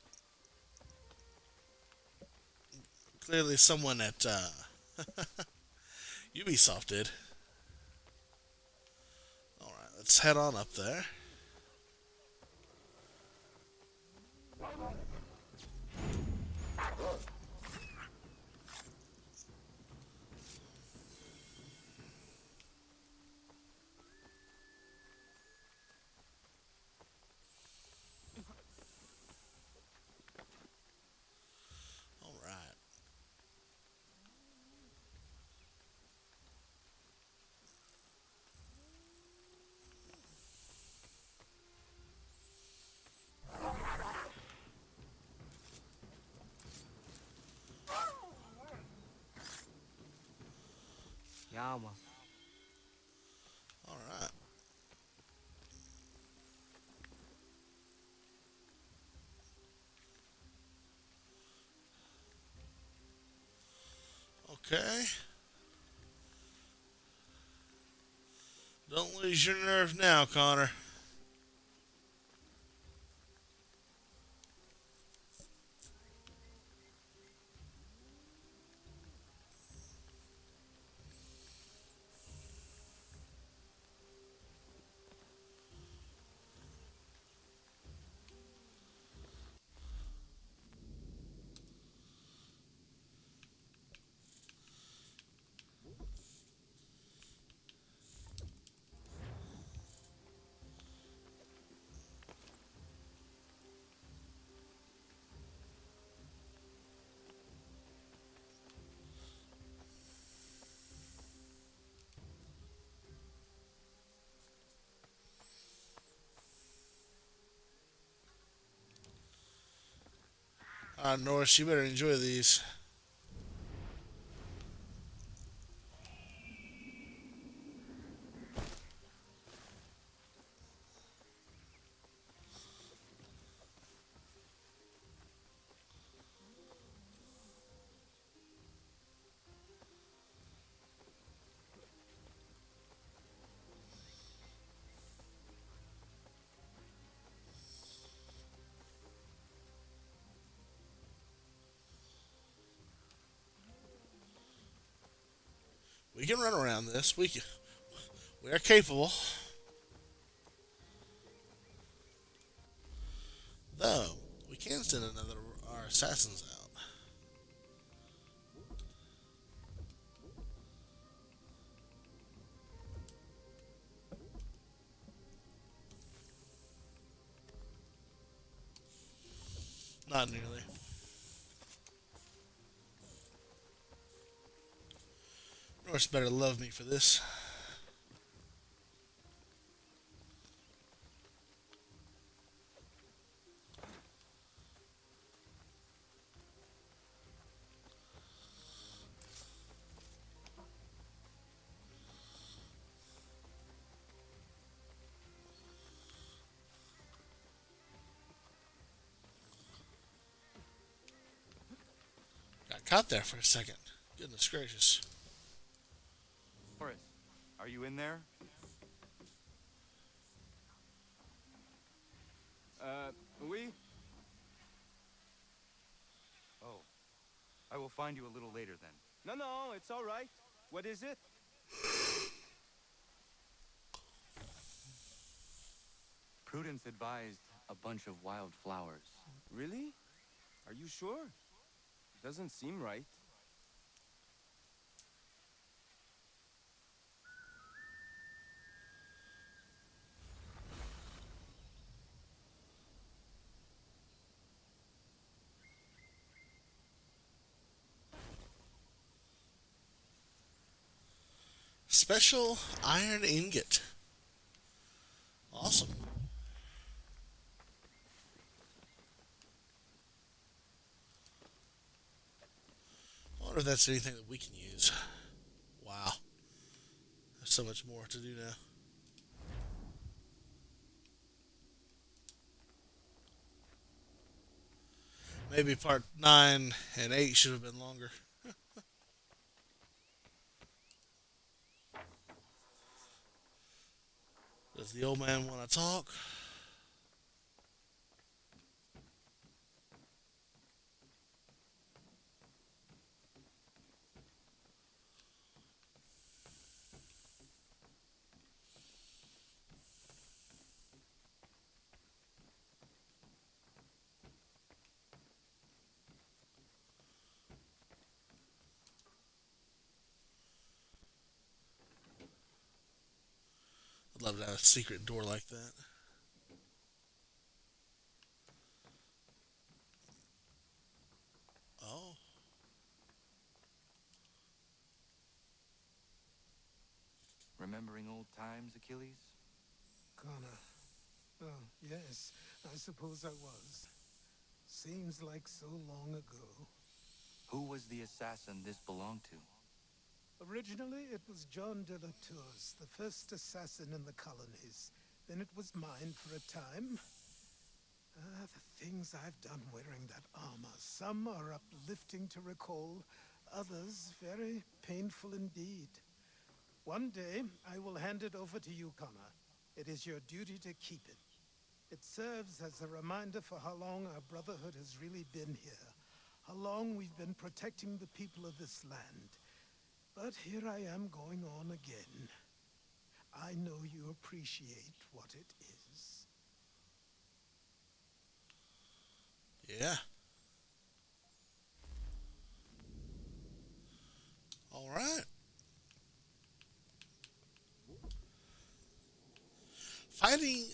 Clearly, someone at Ubisoft did. Alright, let's head on up there. Alright. Yama. Alright. Okay. Don't lose your nerve now, Connor. Alright, Norris, you better enjoy these. We can run around this. We are capable. Though, we can send another our assassins out. Not nearly. Norris better love me for this. Got caught there for a second. Goodness gracious. Horace, are you in there? Oui? Oh. I will find you a little later then. No, no, it's all right. What is it? Prudence advised a bunch of wild flowers. Really? Are you sure? Doesn't seem right. Special iron ingot. Awesome. I wonder if that's anything that we can use. Wow. There's so much more to do now. Maybe part 9 and 8 should have been longer. Does the old man want to talk? I'd love to have a secret door like that. Oh. Remembering old times, Achilles? Connor. Oh, yes, I suppose I was. Seems like so long ago. Who was the assassin this belonged to? Originally, it was John de la Tour's, the first assassin in the colonies. Then it was mine for a time. The things I've done wearing that armor. Some are uplifting to recall, others very painful indeed. One day, I will hand it over to you, Connor. It is your duty to keep it. It serves as a reminder for how long our brotherhood has really been here. How long we've been protecting the people of this land. But here I am going on again. I know you appreciate what it is. Yeah. All right. Fighting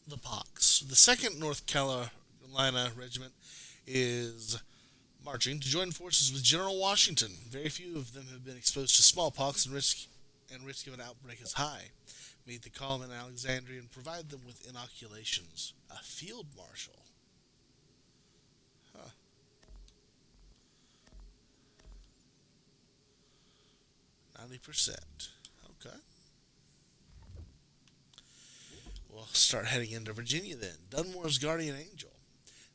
the pox. The 2nd North Carolina Regiment is marching to join forces with General Washington. Very few of them have been exposed to smallpox, and risk of an outbreak is high. meet the column in Alexandria and provide them with inoculations. A field marshal. Huh. 90%. Okay. We'll start heading into Virginia then. Dunmore's guardian angel.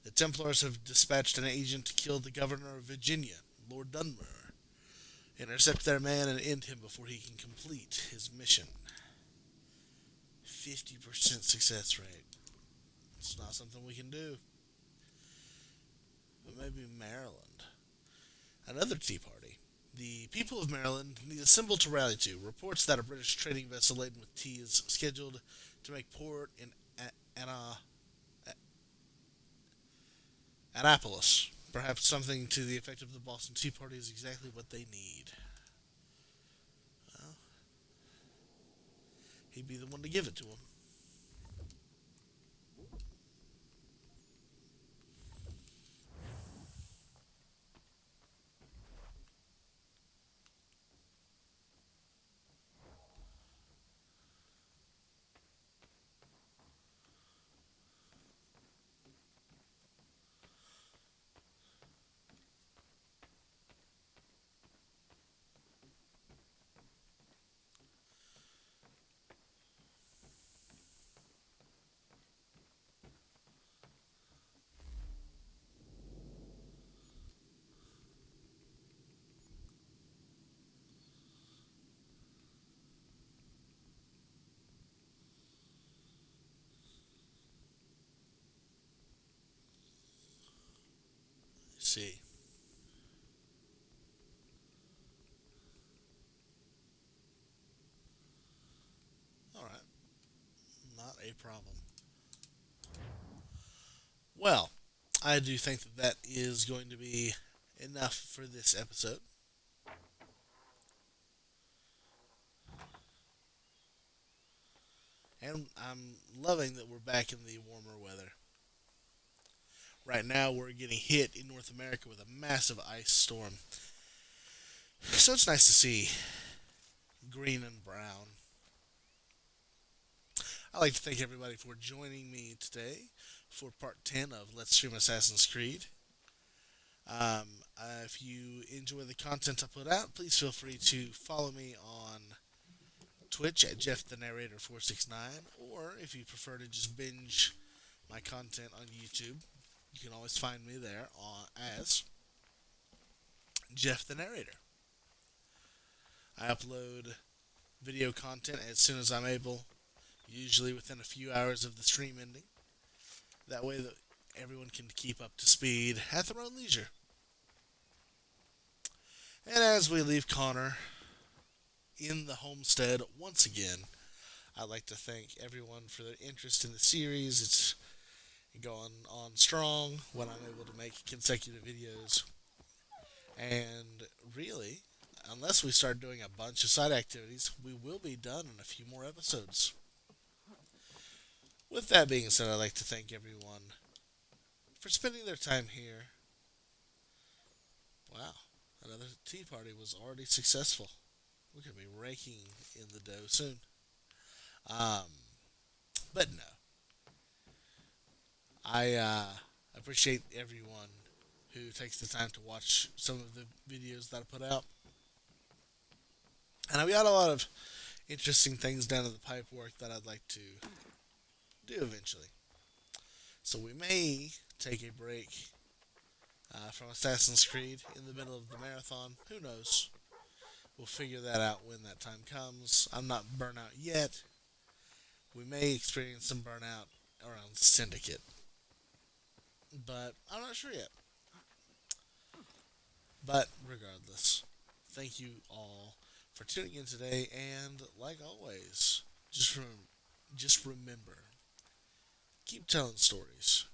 The Templars have dispatched an agent to kill the governor of Virginia, Lord Dunmore. Intercept their man and end him before he can complete his mission. 50% success rate. It's not something we can do. But maybe Maryland. Another Tea Party. The people of Maryland need a symbol to rally to. Reports that a British trading vessel laden with tea is scheduled to make port in Annapolis. Perhaps something to the effect of the Boston Tea Party is exactly what they need. Well, he'd be the one to give it to them. See. Alright. Not a problem. Well, I do think that that is going to be enough for this episode. And I'm loving that we're back in the warmer weather. Right now, we're getting hit in North America with a massive ice storm. So it's nice to see green and brown. I'd like to thank everybody for joining me today for part 10 of Let's Stream Assassin's Creed. If you enjoy the content I put out, please feel free to follow me on Twitch at JeffTheNarrator469, or if you prefer to just binge my content on YouTube, you can always find me there as Jeff the Narrator. I upload video content as soon as I'm able, usually within a few hours of the stream ending. That way that everyone can keep up to speed at their own leisure. And as we leave Connor in the homestead once again, I'd like to thank everyone for their interest in the series. It's going on strong when I'm able to make consecutive videos. And really, unless we start doing a bunch of side activities, we will be done in a few more episodes. With that being said, I'd like to thank everyone for spending their time here. Wow, another tea party was already successful. We're going to be raking in the dough soon. But no. I appreciate everyone who takes the time to watch some of the videos that I put out. And I've got a lot of interesting things down in the pipe work that I'd like to do eventually. So we may take a break from Assassin's Creed in the middle of the marathon. Who knows? We'll figure that out when that time comes. I'm not burnt out yet. We may experience some burnout around Syndicate. But I'm not sure yet. But regardless, thank you all for tuning in today. And like always, just remember, keep telling stories.